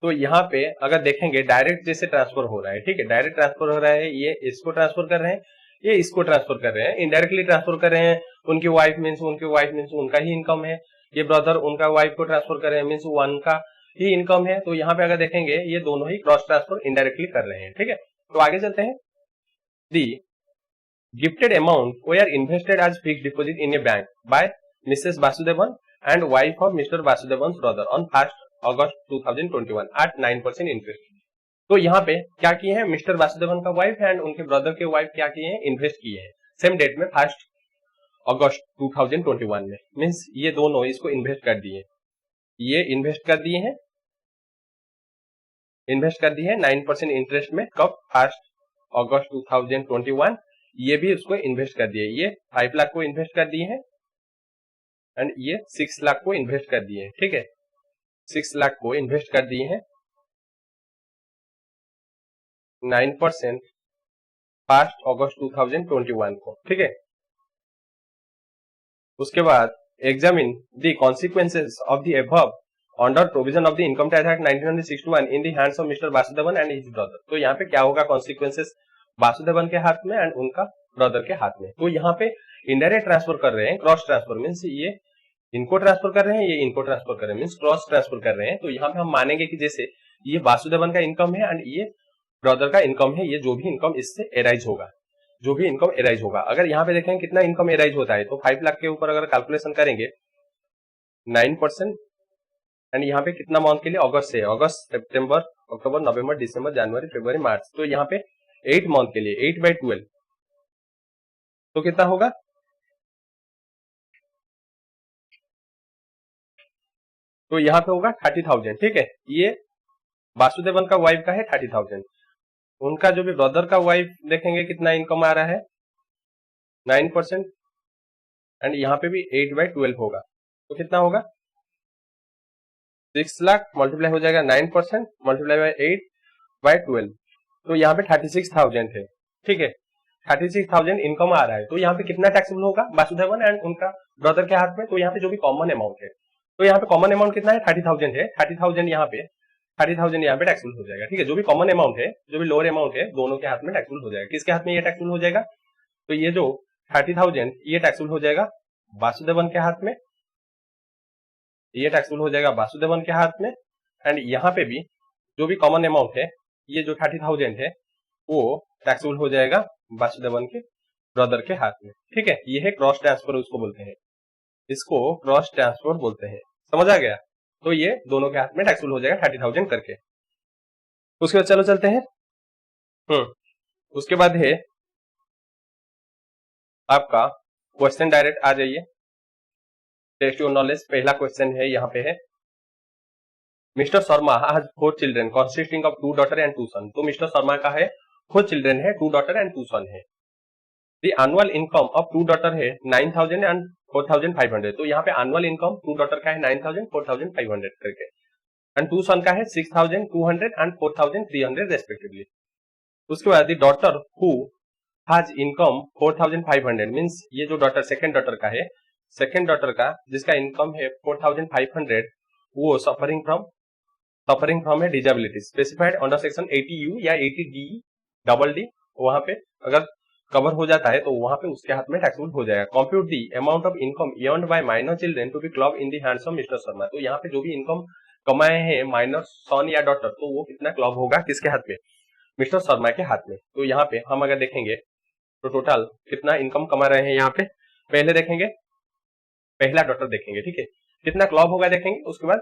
तो यहाँ पे अगर देखेंगे डायरेक्ट जैसे ट्रांसफर हो रहा है, ठीक है, डायरेक्ट ट्रांसफर हो रहा है, ये इसको ट्रांसफर कर रहे हैं, ये इसको ट्रांसफर कर रहे हैं, इनडायरेक्टली ट्रांसफर कर रहे हैं। उनकी वाइफ मीन्स उनका ही इनकम है, ये ब्रदर उनका वाइफ को ट्रांसफर कर रहे हैं मीन्स उनका ही इनकम है। तो यहाँ पे अगर देखेंगे ये दोनों ही क्रॉस ट्रांसफर इनडायरेक्टली कर रहे हैं, ठीक है। तो आगे चलते हैं। The gifted amount were invested as fixed deposit in a bank by missus Vasudevan and wife of mister Vasudevan brother on 1 August 2021 at 9% interest. तो यहाँ पे क्या किए हैं, मिस्टर वासुदेवन का वाइफ एंड उनके ब्रदर के वाइफ क्या किए हैं, इन्वेस्ट किए हैं सेम डेट में 1 अगस्त 2021 में, मीन्स ये दोनों इसको इन्वेस्ट कर दिए, ये इन्वेस्ट कर दिए हैं 9% इंटरेस्ट में, कब, 1 अगस्त 2021। ये भी उसको इन्वेस्ट कर दिए, ये 5 लाख को इन्वेस्ट कर दिए हैं एंड ये 6 लाख को इन्वेस्ट कर दिए हैं, ठीक है, 6 लाख को इन्वेस्ट कर दिए हैं 9% 1 अगस्त 2021 को, ठीक है। उसके बाद examine the consequences of the above under provision of the income tax act 1961 in the hands of mister Vasudevan and his brother. तो यहाँ पे क्या होगा, कॉन्सिक्वेंसेस वासुदेवन के हाथ में एंड उनका ब्रदर के हाथ में। तो यहाँ पे इनडायरेक्ट ट्रांसफर कर रहे हैं, क्रॉस ट्रांसफर मीन्स ये इनको ट्रांसफर कर रहे हैं, ये इनको ट्रांसफर कर रहे हैं, मीन्स क्रॉस ट्रांसफर कर रहे हैं। तो यहाँ पे हम मानेंगे कि जैसे ये वासुदेवन का इनकम है एंड ये ब्रदर का इनकम है, ये जो भी इनकम इससे एराइज होगा, जो भी इनकम एराइज होगा, अगर यहाँ पे देखें कितना इनकम एराइज होता है, तो 5 लाख के ऊपर अगर कैलकुलेशन करेंगे 9% एंड यहाँ पे कितना मंथ के लिए, अगस्त से, अगस्त, सितंबर, अक्टूबर, नवंबर, दिसंबर, जनवरी, फरवरी, मार्च, तो यहाँ पे 8 मंथ के लिए 8/12 तो कितना होगा, तो यहाँ पे होगा 30,000, ठीक है। ये वासुदेवन का वाइफ का है 30,000, उनका जो भी ब्रदर का वाइफ देखेंगे कितना इनकम आ रहा है 9% एंड यहाँ पे भी 8/12 होगा, तो कितना होगा 6 लाख मल्टीप्लाई हो जाएगा 9% मल्टीप्लाई बाय 8/12, तो यहाँ पे 36,000 है, ठीक है, 36,000 इनकम आ रहा है। तो यहाँ पे कितना टैक्सेबल होगा वासुदेवन एंड उनका ब्रदर के हाथ में, तो यहाँ पे जो भी कॉमन अमाउंट है, तो यहाँ पे कॉमन अमाउंट कितना है 30,000 है, 30,000 यहाँ पे टैक्सेबल हो जाएगा, ठीक है। जो भी कॉमन अमाउंट है, जो भी लोअर अमाउंट है, दोनों के हाथ में टैक्सेबल हो जाएगा। किसके हाथ में ये टैक्सेबल हो जाएगा, तो ये जो 30,000 ये टैक्सेबल हो जाएगा वासुदेवन के हाथ में, ये टैक्सेबल हो जाएगा वासुदेवन के हाथ में एंड यहाँ पे भी जो भी कॉमन अमाउंट है, ये जो 30,000 है वो टैक्सेबल हो जाएगा वासुदेवन के ब्रदर के हाथ में, ठीक है। ये है क्रॉस ट्रांसफर, उसको बोलते हैं, इसको क्रॉस ट्रांसफर बोलते हैं, समझ आ गया। तो ये दोनों के हाथ में टैक्सेबल हो जाएगा 30,000 करके। उसके बाद चलो चलते हैं, उसके बाद है आपका क्वेश्चन डायरेक्ट आ जाइए। टेस्ट योर नॉलेज पहला क्वेश्चन है, यहाँ पे है mister Sharma has 4 children consisting of 2 daughter and 2 सन। तो मिस्टर शर्मा का है 4 चिल्ड्रन है, 2 डॉटर एंड 2 सन है। The annual income of 2 daughter है 9,000 एंड 4,500। तो यहाँ पे एनुअल इनकम 2 डॉटर का है 9,000 4,500 करके, एंड 2 सन का है 6,200 एंड 4,300 रेस्पेक्टिवली। उसके बाद the daughter who has income 4,500 means ये जो डॉटर सेकंड डॉटर का है, सेकंड डॉटर का जिसका इनकम है 4,500, वो suffering from A disability specified under section 80U या 80D डबल डी, वहां पे अगर कवर हो जाता है तो वहां पे उसके हाथ में टैक्सेबल हो जाएगा। Compute the amount of income earned by minor children to be club in the hands of Mister Sharma. तो यहाँ पे जो भी इनकम कमाए हैं माइनर सन या डॉटर, तो वो कितना क्लब होगा किसके हाथ में, मिस्टर शर्मा के हाथ में। तो यहाँ पे हम अगर देखेंगे तो टोटल कितना इनकम कमा रहे हैं, यहाँ पे पहले देखेंगे पहला डॉटर देखेंगे, ठीक है, कितना क्लब होगा देखेंगे। उसके बाद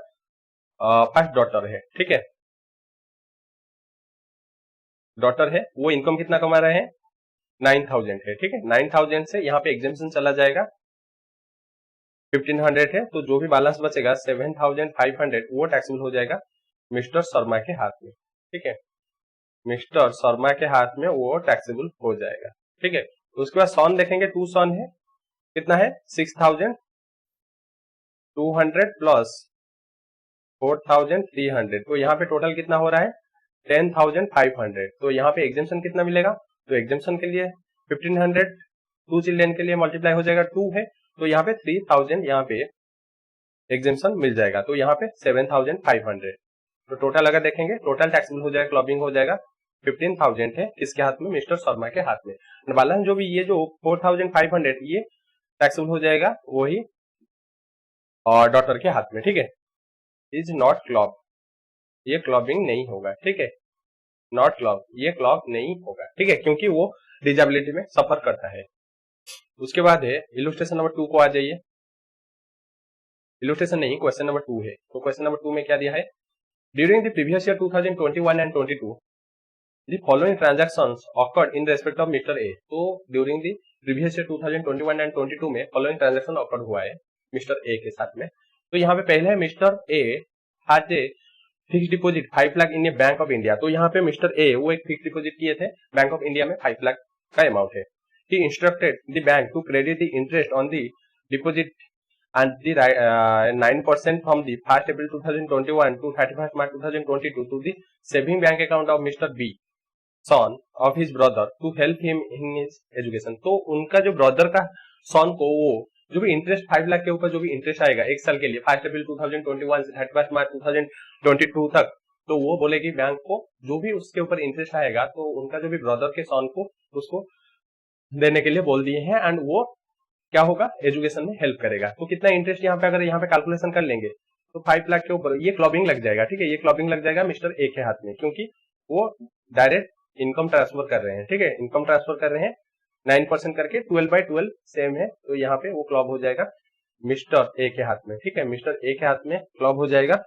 फर्स्ट डॉटर है, ठीक है, डॉटर है वो इनकम कितना कमा रहे हैं 9,000 है, ठीक है। 9,000 से यहाँ पे एग्जेम्पशन चला जाएगा 1,500 है, तो जो भी बैलेंस बचेगा 7,500 वो टैक्सेबल हो जाएगा मिस्टर शर्मा के हाथ में, ठीक है, मिस्टर शर्मा के हाथ में वो टैक्सेबल हो जाएगा, ठीक है। उसके बाद सन देखेंगे, 2 सन है, कितना है 6,200 प्लस 4,300, तो यहाँ पे टोटल कितना हो रहा है 10,500। तो यहाँ पे एग्जेम्पशन कितना मिलेगा, तो एग्जेम्पशन के लिए 1,500 2 चिल्ड्रन के लिए मल्टीप्लाई हो जाएगा 2 है, तो यहाँ पे 3,000 यहाँ पे एग्जेम्पशन मिल जाएगा, तो यहाँ पे 7,500। तो टोटल अगर देखेंगे टोटल टैक्सेबल हो जाएगा, क्लबिंग हो जाएगा 15,000 है किसके हाथ में, मिस्टर शर्मा के हाथ में। बैलेंस जो भी ये जो 4,500 ये टैक्सेबल हो जाएगा वही और डॉटर के हाथ में, ठीक है। इज नॉट क्लब, ये क्लबिंग नहीं होगा, ठीक है, नॉट क्लब, ये क्लब नहीं होगा, ठीक है, क्योंकि वो डिजेबिलिटी में सफर करता है। उसके बाद है इलस्ट्रेशन नंबर 2 को आ जाइए। इलस्ट्रेशन नहीं, क्वेश्चन नंबर 2 है। तो क्वेश्चन नंबर 2 में क्या दिया है, during the previous year 2021 and 22 the following transactions occurred in respect of mister A. तो during the previous year 2021 and 22 में फॉलोइंग ट्रांजैक्शन ऑकर्ड हुआ है मिस्टर ए के साथ में। तो यहाँ पे पहले है mister A has a fix deposit 5 lakh in a bank of India. तो यहाँ पे मिस्टर ए वो एक फिक्स डिपोजिट किए थे बैंक ऑफ इंडिया में 5 लाख का अमाउंट है। He instructed the bank to credit the interest on the deposit and the 9% from the 1st April 2021 to 31st March 2022 to the saving bank account of Mr. B, son of his brother, to help him in his education। तो उनका जो brother का सन को वो जो भी interest 5 lakh के ऊपर जो भी इंटरेस्ट आएगा एक साल के लिए 1 अप्रैल 2021 से 31 मार्च 2022 तक, तो वो बोलेगी बैंक को जो भी उसके ऊपर इंटरेस्ट आएगा तो उनका जो भी ब्रदर के सन को उसको देने के लिए बोल दिए हैं, एंड वो क्या होगा एजुकेशन में हेल्प करेगा। तो कितना इंटरेस्ट यहाँ पे अगर यहाँ पे कैलकुलेशन कर लेंगे तो 5 लाख के ऊपर ये क्लबिंग लग जाएगा, ठीक है, ये क्लबिंग लग जाएगा मिस्टर ए के हाथ में, क्योंकि वो डायरेक्ट इनकम ट्रांसफर कर रहे हैं, ठीक है, इनकम ट्रांसफर कर रहे हैं 9% करके 12/12 सेम है, तो यहाँ पे वो क्लब हो जाएगा मिस्टर ए के हाथ में, ठीक है, मिस्टर ए के हाथ में क्लब हो जाएगा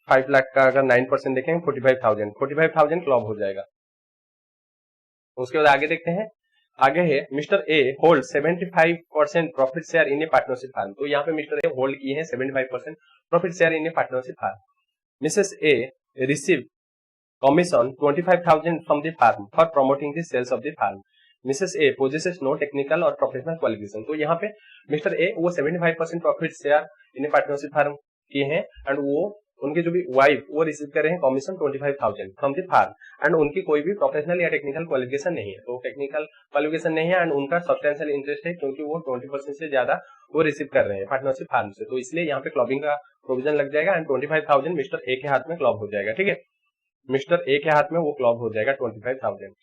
5 लाख का अगर 9% देखेंगे 45,000 क्लब हो जाएगा। उसके बाद आगे देखते हैं, आगे है mister A hold 75% profit share in a partnership firm. तो यहाँ पे मिस्टर ए होल्ड किए हैं 75% profit share in a partnership firm. Mrs A receive commission 25,000 from the firm for promoting the sales of the firm. Mrs A possesses no technical और professional qualification. तो यहाँ पे mister A वो 75% profit share in a partnership firm किए हैं, and वो उनके जो भी वाइफ वो रिसीव कर रहे हैं commission 25,000 from the firm, and उनकी कोई भी प्रोफेशनल या टेक्निकल क्वालिफिकेशन नहीं है। तो टेक्निकल क्वालिफिकेशन नहीं है, एंड उनका सब्सटेंशियल इंटरेस्ट है क्योंकि वो 20% से ज्यादा वो रिसीव कर रहे हैं पार्टनरशिप फार्म से, तो इसलिए यहाँ पे क्लबिंग का प्रोविजन लग जाएगा, एंड 25,000 मिस्टर ए के हाथ में क्लब हो जाएगा, ठीक है, मिस्टर ए के हाथ में वो क्लब हो जाएगा 25,000,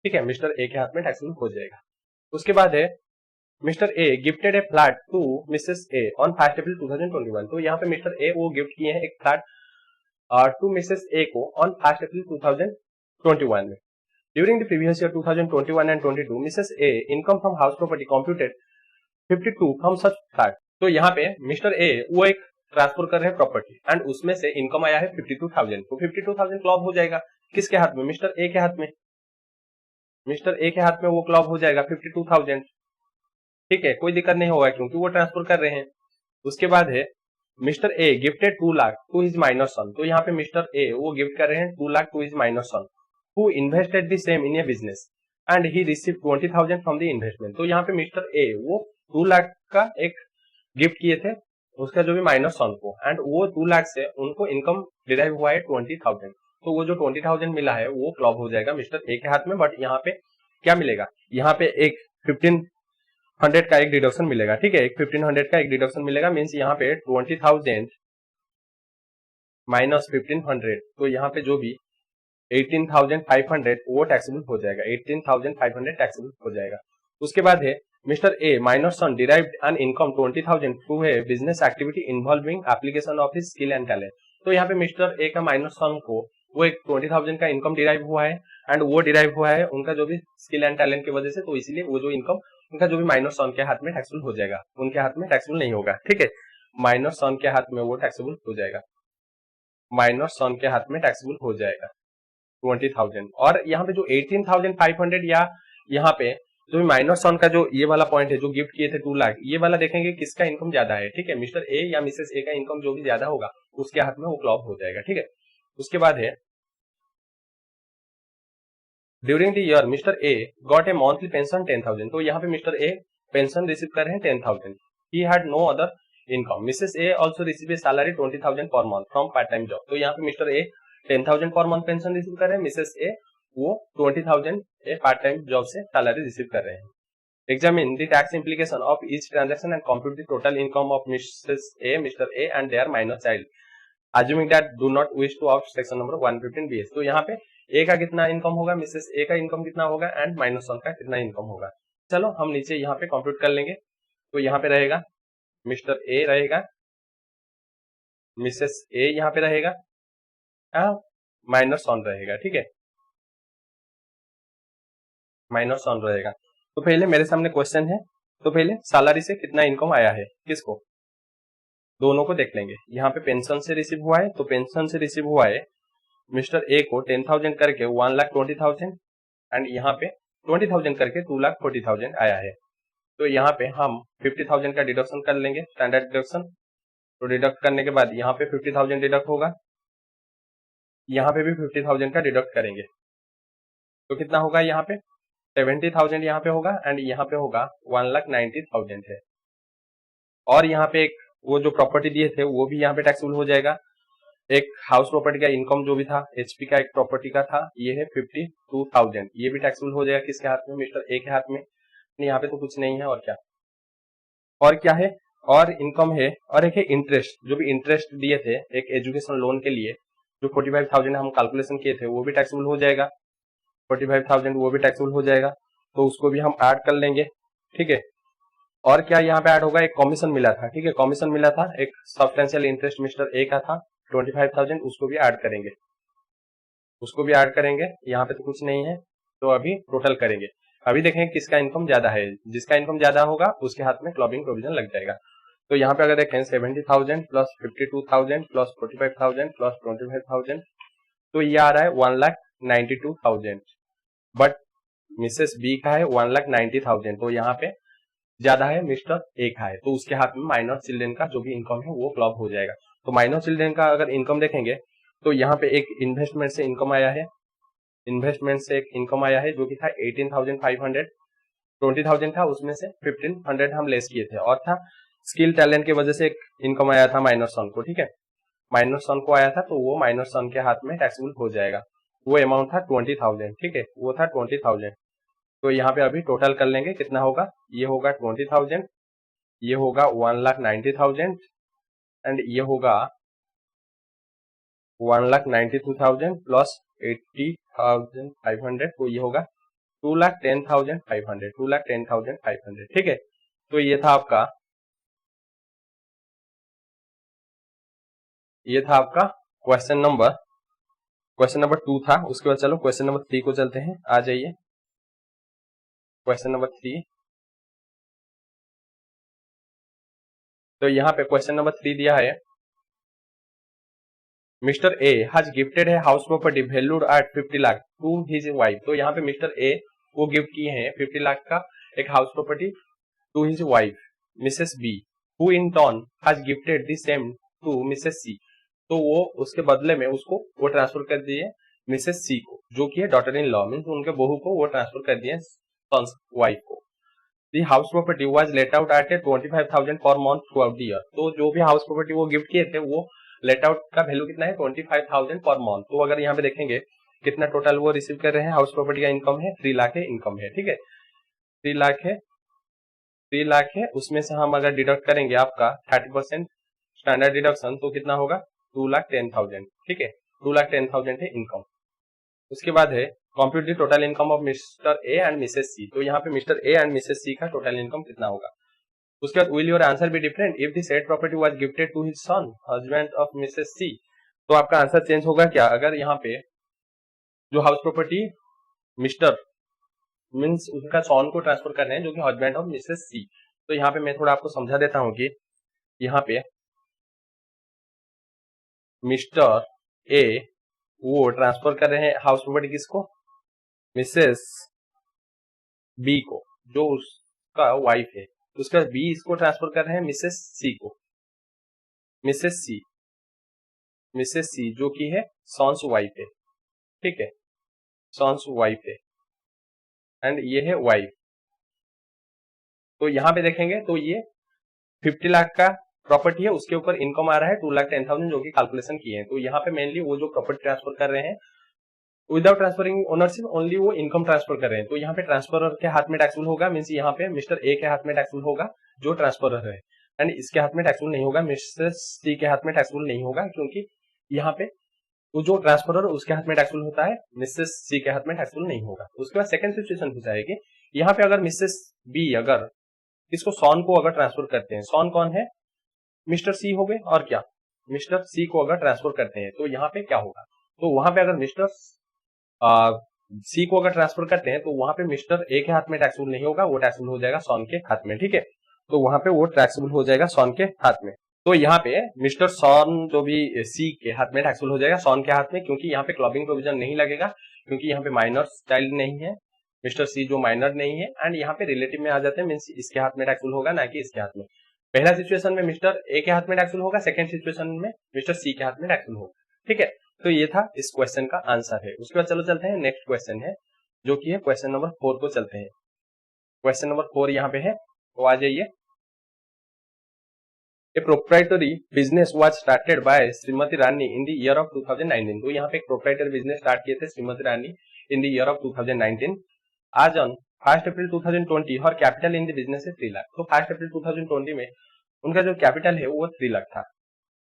ठीक है, मिस्टर ए के हाथ में टैक्सेबल हो जाएगा। उसके बाद है mister A gifted a flat to Mrs A on 1 April 2021। तो यहाँ पे मिस्टर ए वो गिफ्ट किए हैं एक फ्लैट टू मिसेस ए को ऑन 1 अप्रैल 2021 में। During the previous year 2021 and 22 Mrs A income from house property computed 52 from such flat. तो यहाँ पे मिस्टर ए वो एक ट्रांसफर कर रहे हैं प्रॉपर्टी, एंड उसमें से इनकम आया है 52,000। तो 52,000 क्लब हो जाएगा किसके हाथ में, मिस्टर ए के हाथ में। मिस्टर ए के हाथ में वो क्लब हो जाएगा 52,000। ठीक है, कोई दिक्कत नहीं होगा क्योंकि वो ट्रांसफर कर रहे हैं। उसके बाद है mister A gifted 2 lakh to his minor son. तो यहाँ पे मिस्टर ए वो गिफ्ट कर रहे हैं 2 lakh to his minor son who invested the same in a business and he receive 20,000 from the investment. तो यहाँ पे मिस्टर ए वो 2 लाख का एक गिफ्ट किए थे उसका जो भी माइनर सन को, एंड वो 2 लाख से उनको इनकम डिराइव हुआ है 20,000। तो वो जो 20,000 मिला है वो क्लब हो जाएगा मिस्टर ए के हाथ में। बट यहाँ पे क्या मिलेगा, यहाँ पे एक 1500 का एक डिडक्शन मिलेगा। ठीक है, एक 1500 का एक डिडक्शन मिलेगा, मीन्स यहाँ पे 20,000 माइनस 1500, तो यहाँ पे जो भी 18,500 वो टैक्सेबल हो जाएगा, 18,500 टैक्सेबल हो जाएगा। उसके बाद है mister A minor son derived an income 20,000 through a business activity involving application of his skill and talent. तो यहाँ पे मिस्टर ए का माइनर सन को वो एक 20,000 का इनकम डिराइव हुआ है, एंड वो डिराइव हुआ है उनका जो भी स्किल एंड टैलेंट की वजह से, तो इसीलिए वो जो इनकम उनका जो भी माइनर सन के हाथ में टैक्सेबल हो जाएगा, उनके हाथ में टैक्सेबल नहीं होगा। ठीक है, माइनर सन के हाथ में वो टैक्सेबल हो जाएगा, माइनर सन के हाथ में टैक्सेबल हो जाएगा 20,000। और यहाँ पे जो 18,500 या यहाँ पे जो माइनर सन का जो ये वाला पॉइंट है जो गिफ्ट किए थे 2 लाख, ये वाला देखेंगे किसका इनकम ज्यादा है। ठीक है, मिस्टर ए या मिसेस ए का इनकम जो भी ज्यादा होगा उसके हाथ में वो क्लब हो जाएगा। ठीक है, उसके बाद है during the year mister A got a monthly pension 10,000। तो यहाँ पे मिस्टर ए पेंशन रिसीव कर रहे हैं 10,000। He had no other income. Mrs A also receive a salary 20,000 per month from part time job. तो यहाँ पे mister A 10,000 per month pension receive कर रहे हैं, मिसेस ए वो 20,000 ए पार्ट टाइम जॉब से सैलरी रिसीव कर रहे हैं। Examine the tax implication of each transaction and compute the total income of Mrs A, Mr A and their minor child, assuming that do not wish to opt section number 115 BS। तो यहाँ पे ए का कितना income होगा, Mrs A का income कितना होगा, and minus one का कितना इनकम होगा। चलो हम नीचे यहाँ पे कंप्यूट कर लेंगे। तो यहाँ पे रहेगा मिस्टर ए रहेगा, मिसेस ए यहाँ पे रहेगा, माइनस वन रहेगा। ठीक है, माइनस वन रहेगा। तो पहले मेरे सामने क्वेश्चन है, तो पहले सैलरी से कितना इनकम आया है किसको, दोनों को देख लेंगे। यहाँ पे पेंशन से रिसीव हुआ है, तो पेंशन से रिसीव हुआ है मिस्टर ए को 10,000 करके 1,20,000, एंड यहाँ पे 20,000 करके 2,40,000 आया है। तो यहाँ पे हम 50,000 का डिडक्शन कर लेंगे, स्टैंडर्ड डिडक्शन। तो डिडक्ट करने के बाद यहाँ पे 50,000 डिडक्ट होगा, यहाँ पे भी 50,000 का डिडक्ट करेंगे, तो कितना होगा, यहाँ पे 70,000 यहाँ पे होगा, एंड यहाँ पे होगा 1,90,000 है। और यहाँ पे एक वो जो प्रॉपर्टी दिए थे वो भी यहाँ पे टैक्सेबल हो जाएगा। एक हाउस प्रॉपर्टी का इनकम जो भी था, एचपी का एक प्रॉपर्टी का था, ये है 52,000, ये भी टैक्सेबल हो जाएगा किसके हाथ में, मिस्टर ए के हाथ में। यहाँ पे तो कुछ नहीं है, और क्या है, और इनकम है, और एक है इंटरेस्ट, जो भी इंटरेस्ट दिए थे एक एजुकेशन लोन के लिए जो 45,000 हम कैलकुलेशन किए थे वो भी टैक्सेबल हो जाएगा, 45,000 वो भी टैक्सेबल हो जाएगा, तो उसको भी हम ऐड कर लेंगे। ठीक है, और क्या यहाँ पे ऐड होगा, एक कमीशन मिला था। ठीक है, कमीशन मिला था, एक सब्सटेंशियल इंटरेस्ट मिस्टर ए का था 25,000, उसको भी ऐड करेंगे, उसको भी ऐड करेंगे। यहाँ पे तो कुछ नहीं है, तो अभी टोटल करेंगे। अभी देखेंगे किसका इनकम ज्यादा है, जिसका इनकम ज्यादा होगा उसके हाथ में क्लबिंग प्रोविजन लग जाएगा। तो यहाँ पे अगर देखें 70,000 प्लस 52,000 प्लस 45,000 प्लस 25,000, तो ये आ रहा है 1,92,000। बट मिसेस बी का है 1,90,000, तो यहाँ पे ज्यादा है, मिस्टर ए का है, तो उसके हाथ में माइनर चिल्ड्रेन का जो भी इनकम है वो क्लब हो जाएगा। तो माइनर चिल्ड्रेन का अगर इनकम देखेंगे तो यहाँ पे एक इन्वेस्टमेंट से इनकम आया है, इन्वेस्टमेंट से एक इनकम आया है जो कि था 18,500, 20,000 था उसमें से 1,500 हम लेस किए थे, और था स्किल टैलेंट की वजह से एक इनकम आया था माइनर सन को। ठीक है, माइनर सन को आया था, तो वो माइनर सन के हाथ में टैक्सेबल हो जाएगा। वो अमाउंट था 20,000। ठीक है, वो था 20,000। तो यहाँ पे अभी टोटल कर लेंगे कितना होगा, ये होगा 20,000, ये होगा 1,90,000, एंड ये होगा 1,92,000 प्लस 80,500, तो ये होगा 2,10,500, 2,10,500। ठीक है, तो ये था आपका क्वेश्चन नंबर 2 था। उसके बाद चलो क्वेश्चन नंबर 3 को चलते हैं, आ जाइए क्वेश्चन नंबर 3। तो यहाँ पे क्वेश्चन नंबर 3 दिया है, मिस्टर ए हैज गिफ्टेड है house property valued at 50 lakh to his wife. तो यहाँ पे मिस्टर ए वो गिफ्ट किए हैं 50 लाख का एक house property to his wife missus B, who in turn has gifted the same to missus C. तो वो उसके बदले में उसको वो ट्रांसफर कर दिए मिसेस सी को, जो कि है डॉटर इन लॉ, मीन्स उनके बहू को वो ट्रांसफर कर दिए सन्स वाइफ को। The house property was let out at 25,000 per month through out the year. तो जो भी हाउस प्रॉपर्टी वो गिफ्ट किए थे वो लेट आउट का वैल्यू कितना है 25,000 पर मंथ। तो अगर यहाँ पे देखेंगे कितना टोटल वो रिसीव कर रहे हैं, हाउस प्रॉपर्टी का इनकम है 3 लाख है, इनकम है, ठीक है 3 लाख है, 3 लाख है, उसमें से हम अगर डिडक्ट करेंगे आपका 30% स्टैंडर्ड डिडक्शन तो कितना होगा 2,10,000, ठीक है 2,10,000 है इनकम। उसके बाद है compute the total income of mister A and missus C. तो यहाँ पे mister A and missus C का टोटल इनकम कितना होगा। उसके बाद will your answer be different if the said property was gifted to his son husband of missus C. तो आपका आंसर चेंज होगा क्या, अगर यहाँ पे जो हाउस प्रॉपर्टी मिस्टर मीन्स उनका सन को ट्रांसफर कर रहे हैं जो कि हस्बैंड ऑफ मिसेस सी। तो यहाँ पे मैं थोड़ा आपको समझा देता हूँ कि यहाँ पे मिस्टर ए वो ट्रांसफर कर रहे हैं हाउस प्रॉपर्टी किसको, मिसेस बी को, जो उसका वाइफ है। उसके बाद बी इसको ट्रांसफर कर रहे हैं मिसेस सी को, मिसेस सी जो कि है सॉन्स वाइफ है, ठीक है सॉन्स वाइफ है एंड ये है वाइफ। तो यहाँ पे देखेंगे तो ये 50 लाख का प्रॉपर्टी है, उसके ऊपर इनकम आ रहा है 2,10,000 जो कि कैलकुलेशन किए हैं। तो यहाँ पे मेनली वो जो प्रॉपर्टी ट्रांसफर कर रहे हैं विदाउट ट्रांसफरिंग ओनरशिप ओनली वो इनकम ट्रांसफर कर रहे हैं। तो यहाँ पे ट्रांसफरर के हाथ में टैक्सेबल होगा, मींस यहाँ पे मिस्टर ए के हाथ में टैक्सेबल होगा जो ट्रांसफरर है, एंड इसके हाथ में टैक्सेबल नहीं होगा, मिस्टर सी के हाथ में टैक्सेबल नहीं होगा, क्योंकि यहाँ पे वो जो ट्रांसफरर उसके हाथ में टैक्सेबल होता है, मिसेस सी के हाथ में टैक्सेबल नहीं होगा। उसके बाद सेकंड सिचुएशन पूछा है कि यहाँ पे अगर मिसेस बी अगर इसको सॉन को अगर ट्रांसफर करते हैं, सॉन कौन है मिस्टर सी हो गए और क्या मिस्टर सी को अगर ट्रांसफर करते हैं तो यहाँ पे क्या होगा। तो वहां पे अगर मिस्टर सी को अगर ट्रांसफर करते हैं तो वहां पे मिस्टर ए के हाथ में टैक्सेबल नहीं होगा, वो टैक्सेबल हो जाएगा सॉन के हाथ में, ठीक है तो वहां पे वो टैक्सेबल हो जाएगा सॉन के हाथ में। तो यहाँ पे मिस्टर सॉन जो भी सी के हाथ में टैक्सेबल हो जाएगा सॉन के हाथ में, क्योंकि यहाँ पे क्लबिंग प्रोविजन नहीं लगेगा, क्योंकि यहाँ पे माइनर चाइल्ड नहीं है, मिस्टर सी जो माइनर नहीं है, एंड यहाँ पे रिलेटिव में आ जाते हैं, मीन्स इसके हाथ में टैक्सेबल होगा ना कि इसके हाथ में। पहला सिचुएशन में मिस्टर ए के हाथ में टैक्सेबल होगा, सेकंड सिचुएशन में मिस्टर सी के हाथ में टैक्सेबल होगा, ठीक है। तो ये था इस क्वेश्चन का आंसर है। उसके बाद चलो चलते हैं नेक्स्ट क्वेश्चन है जो कि है क्वेश्चन नंबर 4 को चलते हैं। क्वेश्चन नंबर 4 यहाँ पे है, तो आ जाइए। A proprietary business was started by Shrimati Rani in the year of 2019। तो यहाँ पे एक प्रोप्राइटरी बिजनेस स्टार्ट किए थे Shrimati Rani in the year of 2019। आज on 1 April 2020 her capital in the business है 3 लाख। तो 1 अप्रैल 2020 में उनका जो कैपिटल है वो 3 लाख था।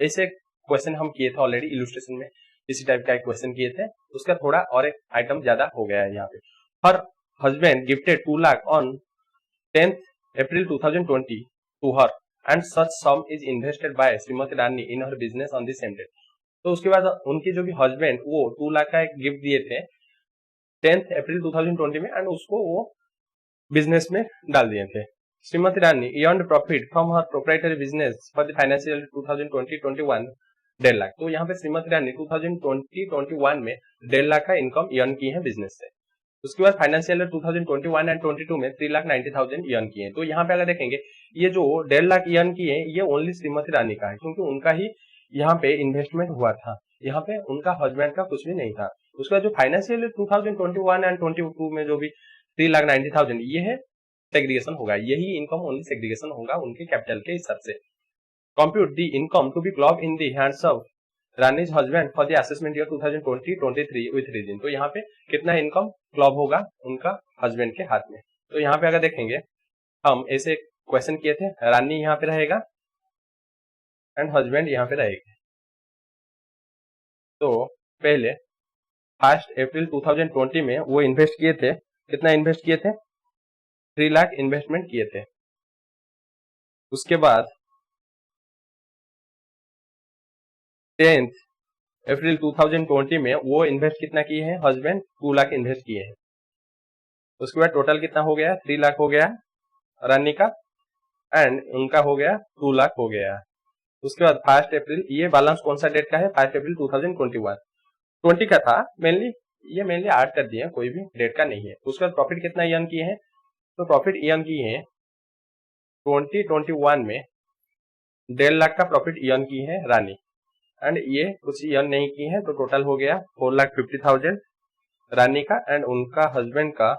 ऐसे क्वेश्चन हम किए थे ऑलरेडी इलस्ट्रेशन में, इसी टाइप का एक क्वेश्चन किए थे, उसका थोड़ा और एक आइटम ज्यादा हो गया है यहाँ पे। Her husband gifted 2 lakh on 10 April 2020 to her and such sum is invested by Shrimati Rani in her business on the same date। तो उसके बाद उनके जो भी हस्बैंड वो 2 लाख का एक गिफ्ट दिए थे 10 अप्रैल 2020 में, एंड उसको वो बिजनेस में डाल दिए थे। श्रीमती रानी earned profit from her proprietary business for the financial 2020-21 1.5 lakh. तो यहाँ पे श्रीमती रानी 2020-21 में 1.5 लाख का इनकम अर्न की है बिजनेस से। उसके बाद फाइनेंशियल 2021 एंड 22 में 3,90,000 अर्न किए। तो यहाँ पे अगर देखेंगे ये जो 1.5 लाख अर्न किए ये ओनली श्रीमती रानी का है, क्योंकि उनका ही यहाँ पे इन्वेस्टमेंट हुआ था, यहाँ पे उनका हस्बैंड का कुछ भी नहीं था। उसके बाद जो फाइनेंशियल 2021 एंड 22 में जो भी 3,90,000 ये है सेग्रीगेशन होगा, यही इनकम ओनली सेग्रीगेशन होगा उनके कैपिटल के हिसाब से। Compute the income to be club in the hands of Rani's husband for the assessment year 2020-23 with reason. तो यहाँ पे कितना इनकम क्लॉब होगा उनका हस्बैंड के हाथ में। तो यहाँ पे अगर देखेंगे हम ऐसे क्वेश्चन किए थे, रानी यहाँ पे रहेगा एंड हस्बैंड यहाँ पे रहेगा। तो पहले 1 अप्रैल 2020 में वो इन्वेस्ट किए थे, कितना इन्वेस्ट किए थे 3 लाख इन्वेस्टमेंट किए थे। उसके बाद 10 अप्रैल 2020 में वो इन्वेस्ट कितना किए हैं हस्बैंड 2 लाख इन्वेस्ट किए हैं। उसके बाद टोटल कितना हो गया 3 लाख हो गया रानी का, एंड उनका हो गया 2 लाख हो गया। उसके बाद 1 अप्रैल ये बैलेंस कौन सा डेट का है 1 अप्रैल 2021 20 का था मेनली, ये मेनली ऐड कर दिए हैं, कोई भी डेट का नहीं है। उसके बाद प्रॉफिट कितना अर्न किए हैं, तो प्रॉफिट अर्न किए हैं 2021 में 1.5 लाख का प्रॉफिट अर्न की है रानी, एंड ये कुछ अर्न नहीं की है, तो टोटल हो गया 4,50,000 रानी का, एंड उनका हस्बैंड का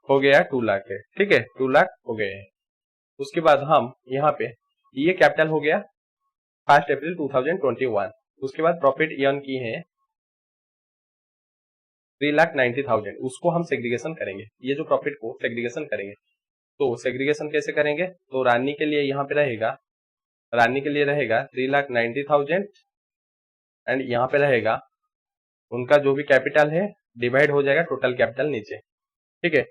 हो गया 2 लाख है। ठीक है, 2 लाख हो गए हैं। उसके बाद हम यहाँ पे ये कैपिटल हो गया 1 अप्रैल 2021। उसके बाद प्रॉफिट अर्न की है 3,90,000, उसको हम सेग्रीगेशन करेंगे। ये जो प्रॉफिट को सेग्रीगेशन करेंगे, तो सेग्रीगेशन कैसे करेंगे, तो रानी के लिए यहाँ पे रहेगा, रानी के लिए रहेगा 3,90,000, एंड यहाँ पे रहेगा उनका जो भी कैपिटल है डिवाइड हो जाएगा टोटल कैपिटल नीचे। ठीक है,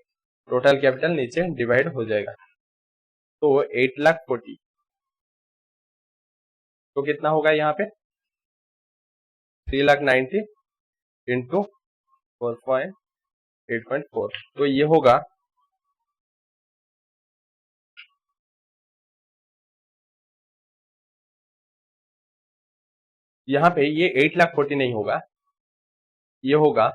टोटल कैपिटल नीचे डिवाइड हो जाएगा, तो 8,40,000, तो कितना होगा यहाँ पे 3,90,000 इंटू 4.8.4, तो ये होगा यहाँ पे ये 8,40,000 नहीं होगा, ये होगा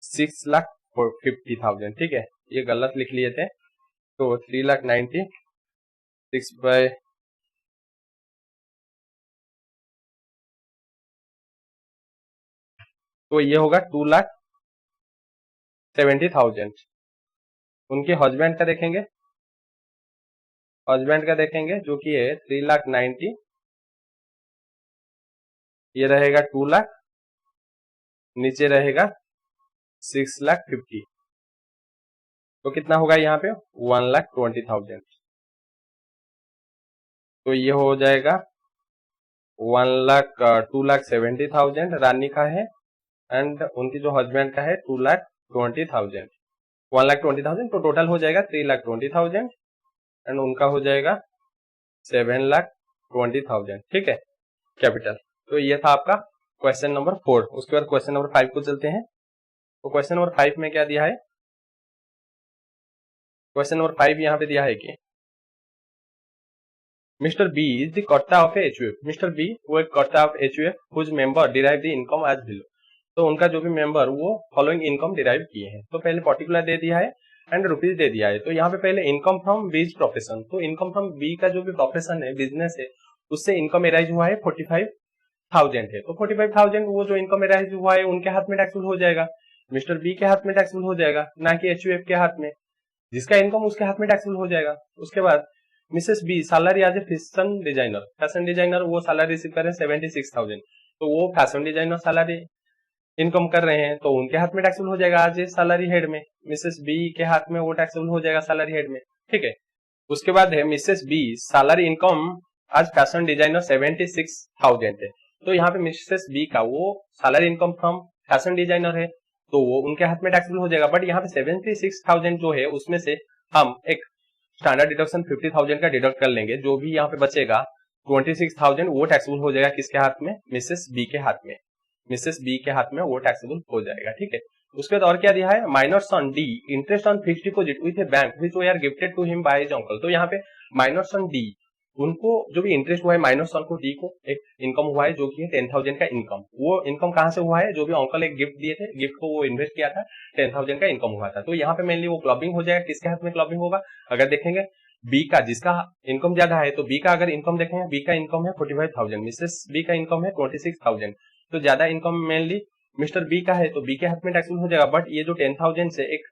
6,50,000। ठीक है, ये गलत लिख लिए थे, तो 3,90,000 6 बाय तो ये होगा 2,70,000। उनके हस्बैंड का देखेंगे, हस्बैंड का देखेंगे जो कि है 3,90,000, ये रहेगा 2 लाख, नीचे रहेगा 6,50,000, तो कितना होगा यहाँ पे 1,20,000, तो ये हो जाएगा 2,70,000 रानी का है, एंड उनकी जो हस्बैंड का है 2,20,000, 1,20,000, तो टोटल हो जाएगा 3,20,000, एंड उनका हो जाएगा 7,20,000। ठीक है, कैपिटल। तो ये था आपका क्वेश्चन नंबर 4। उसके बाद क्वेश्चन नंबर 5 को चलते हैं। तो क्वेश्चन नंबर 5 में क्या दिया है, क्वेश्चन नंबर 5 यहाँ पे दिया है कि mister B is the karta of HUF. Mr B वो एक karta of HUF whose member derive the income as below. तो उनका जो भी मेंबर वो फॉलोइंग इनकम डिराइव किए हैं। तो पहले पर्टिकुलर दे दिया है एंड रुपीज दे दिया है। तो यहाँ पे पहले इनकम फ्रॉम बीज प्रोफेशन, तो इनकम फ्रॉम बी का जो भी प्रोफेशन है, बिजनेस है, उससे इनकम एराइज हुआ है 45,000 है। तो 45,000 वो जो इनकम एराइज हुआ है उनके हाथ में टैक्सेबल हो जाएगा, मिस्टर बी के हाथ में टैक्सेबल हो जाएगा, ना कि एचयूएफ के हाथ में। जिसका इनकम उसके हाथ में टैक्सेबल हो जाएगा। उसके बाद Mrs B salary as a fashion designer, fashion designer वो सैलरी रिसीव कर रहे हैं 76,000, तो वो फैशन डिजाइनर सैलरी इनकम कर रहे हैं, तो उनके हाथ में टैक्सेबल हो जाएगा एज ए सैलरी हेड में। मिसेस बी के हाथ में वो टैक्सेबल हो जाएगा सैलरी हेड में। ठीक है, उसके बाद है मिसेस बी सैलरी इनकम आज फैशन डिजाइनर 76,000 है। तो यहाँ पे मिसेस बी का वो salary income from fashion designer है, तो वो उनके हाथ में टैक्सेबल हो जाएगा। बट यहाँ पे 76,000 जो है उसमें से हम एक स्टैंडर्ड डिडक्शन 50,000 का डिडक्ट कर लेंगे। जो भी यहाँ पे बचेगा 26,000 वो टैक्सेबल हो जाएगा किसके हाथ में, मिसेस बी के हाथ में। मिसेस बी के हाथ में वो टैक्सेबल हो जाएगा। ठीक है, उसके बाद और क्या दिया है, minors on the interest on fixed deposit with a bank which we are gifted to him by his uncle. तो यहाँ पे माइनर्स ऑन डी उनको जो भी इंटरेस्ट हुआ है, माइनस ऑन को डी को एक इनकम हुआ है जो कि है 10,000 का इनकम। वो इनकम कहाँ से हुआ है, जो भी अंकल एक गिफ्ट दिए थे, गिफ्ट को वो इन्वेस्ट किया था, 10,000 का इनकम हुआ था। तो यहाँ पे मेनली वो क्लबिंग हो जाएगा, किसके हाथ में क्लबिंग होगा, अगर देखेंगे बी का, जिसका इनकम ज्यादा है, तो बी का अगर इनकम देखेंगे, बी का इनकम है 45,000, मिसेस बी का इनकम है 26,000, तो ज्यादा इनकम मेनली मिस्टर बी का है, तो बी के हाथ में टैक्सेबल हो जाएगा। बट ये जो 10,000 से एक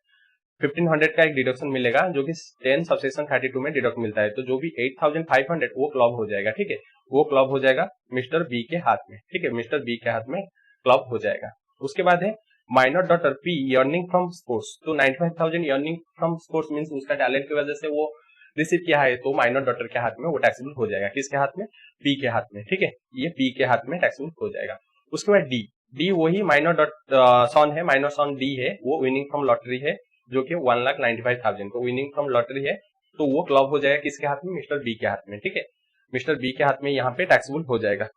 1,500 का एक डिडक्शन मिलेगा जो कि 10 सबसेक्शन 32 में डिडक्ट मिलता है, तो जो भी 8,500 वो क्लब हो जाएगा। ठीक है, वो क्लब हो जाएगा मिस्टर बी के हाथ में। ठीक है, मिस्टर बी के हाथ में क्लब हो जाएगा। उसके बाद है minor daughter P earning from sports, तो 95,000 अर्निंग फ्रॉम स्पोर्ट्स मींस उसका टैलेंट की वजह से वो रिसीव किया है, तो माइनर डॉटर के हाथ में वो टैक्सेबल हो जाएगा। किसके हाथ में, पी के हाथ में। ठीक है, ये पी के हाथ में टैक्सेबल हो जाएगा। उसके बाद डी, डी वही माइनर डॉट सन है, माइनर सन डी है, वो विनिंग फ्रॉम लॉटरी है जो कि 1,95,000, तो विनिंग फ्रॉम लॉटरी है, तो वो क्लब हो जाएगा किसके हाथ में, मिस्टर बी के हाथ में। ठीक है, मिस्टर बी के हाथ में यहाँ पे टैक्सेबल हो जाएगा,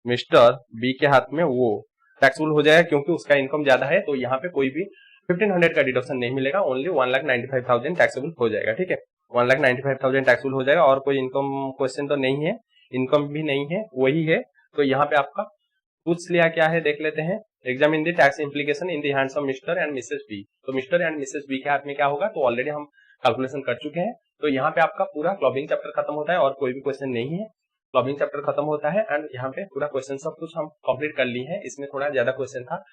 मिस्टर बी के हाथ में वो टैक्सेबल हो जाएगा क्योंकि उसका इनकम ज्यादा है, तो यहाँ पे कोई भी 1,500 का डिडक्शन नहीं मिलेगा, ओनली 1,95,000 टैक्सेबल हो जाएगा। ठीक है, 1,95,000 टैक्सेबल हो जाएगा, और कोई इनकम क्वेश्चन तो नहीं है, इनकम भी नहीं है, वही है। तो यहाँ पे आपका पूछ लिया क्या है देख लेते हैं। Examine the tax implication in the hands of Mr and Mrs B. तो मिस्टर एंड मिसेस बी के हाथ में क्या होगा, तो ऑलरेडी हम कैलकुलेशन कर चुके हैं। तो यहाँ पे आपका पूरा क्लबिंग चैप्टर खत्म होता है और कोई भी क्वेश्चन नहीं है, क्लबिंग चैप्टर खत्म होता है। एंड यहाँ पे पूरा क्वेश्चन सब कुछ हम कंप्लीट कर ली है, इसमें थोड़ा ज्यादा क्वेश्चन था।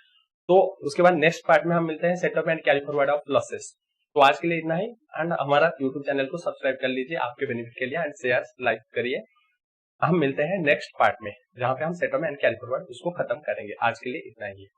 तो उसके बाद नेक्स्ट पार्ट में हम मिलते हैं setup and carry forward of losses. तो आज के लिए इतना ही। एंड हमारा यूट्यूब चैनल को सब्सक्राइब कर लीजिए आपके बेनिफिट के लिए, एंड शेयर लाइक करिए। हम मिलते हैं नेक्स्ट पार्ट में जहां पे हम सेटअप एंड कैरी फॉरवर्ड उसको खत्म करेंगे। आज के लिए इतना ही है।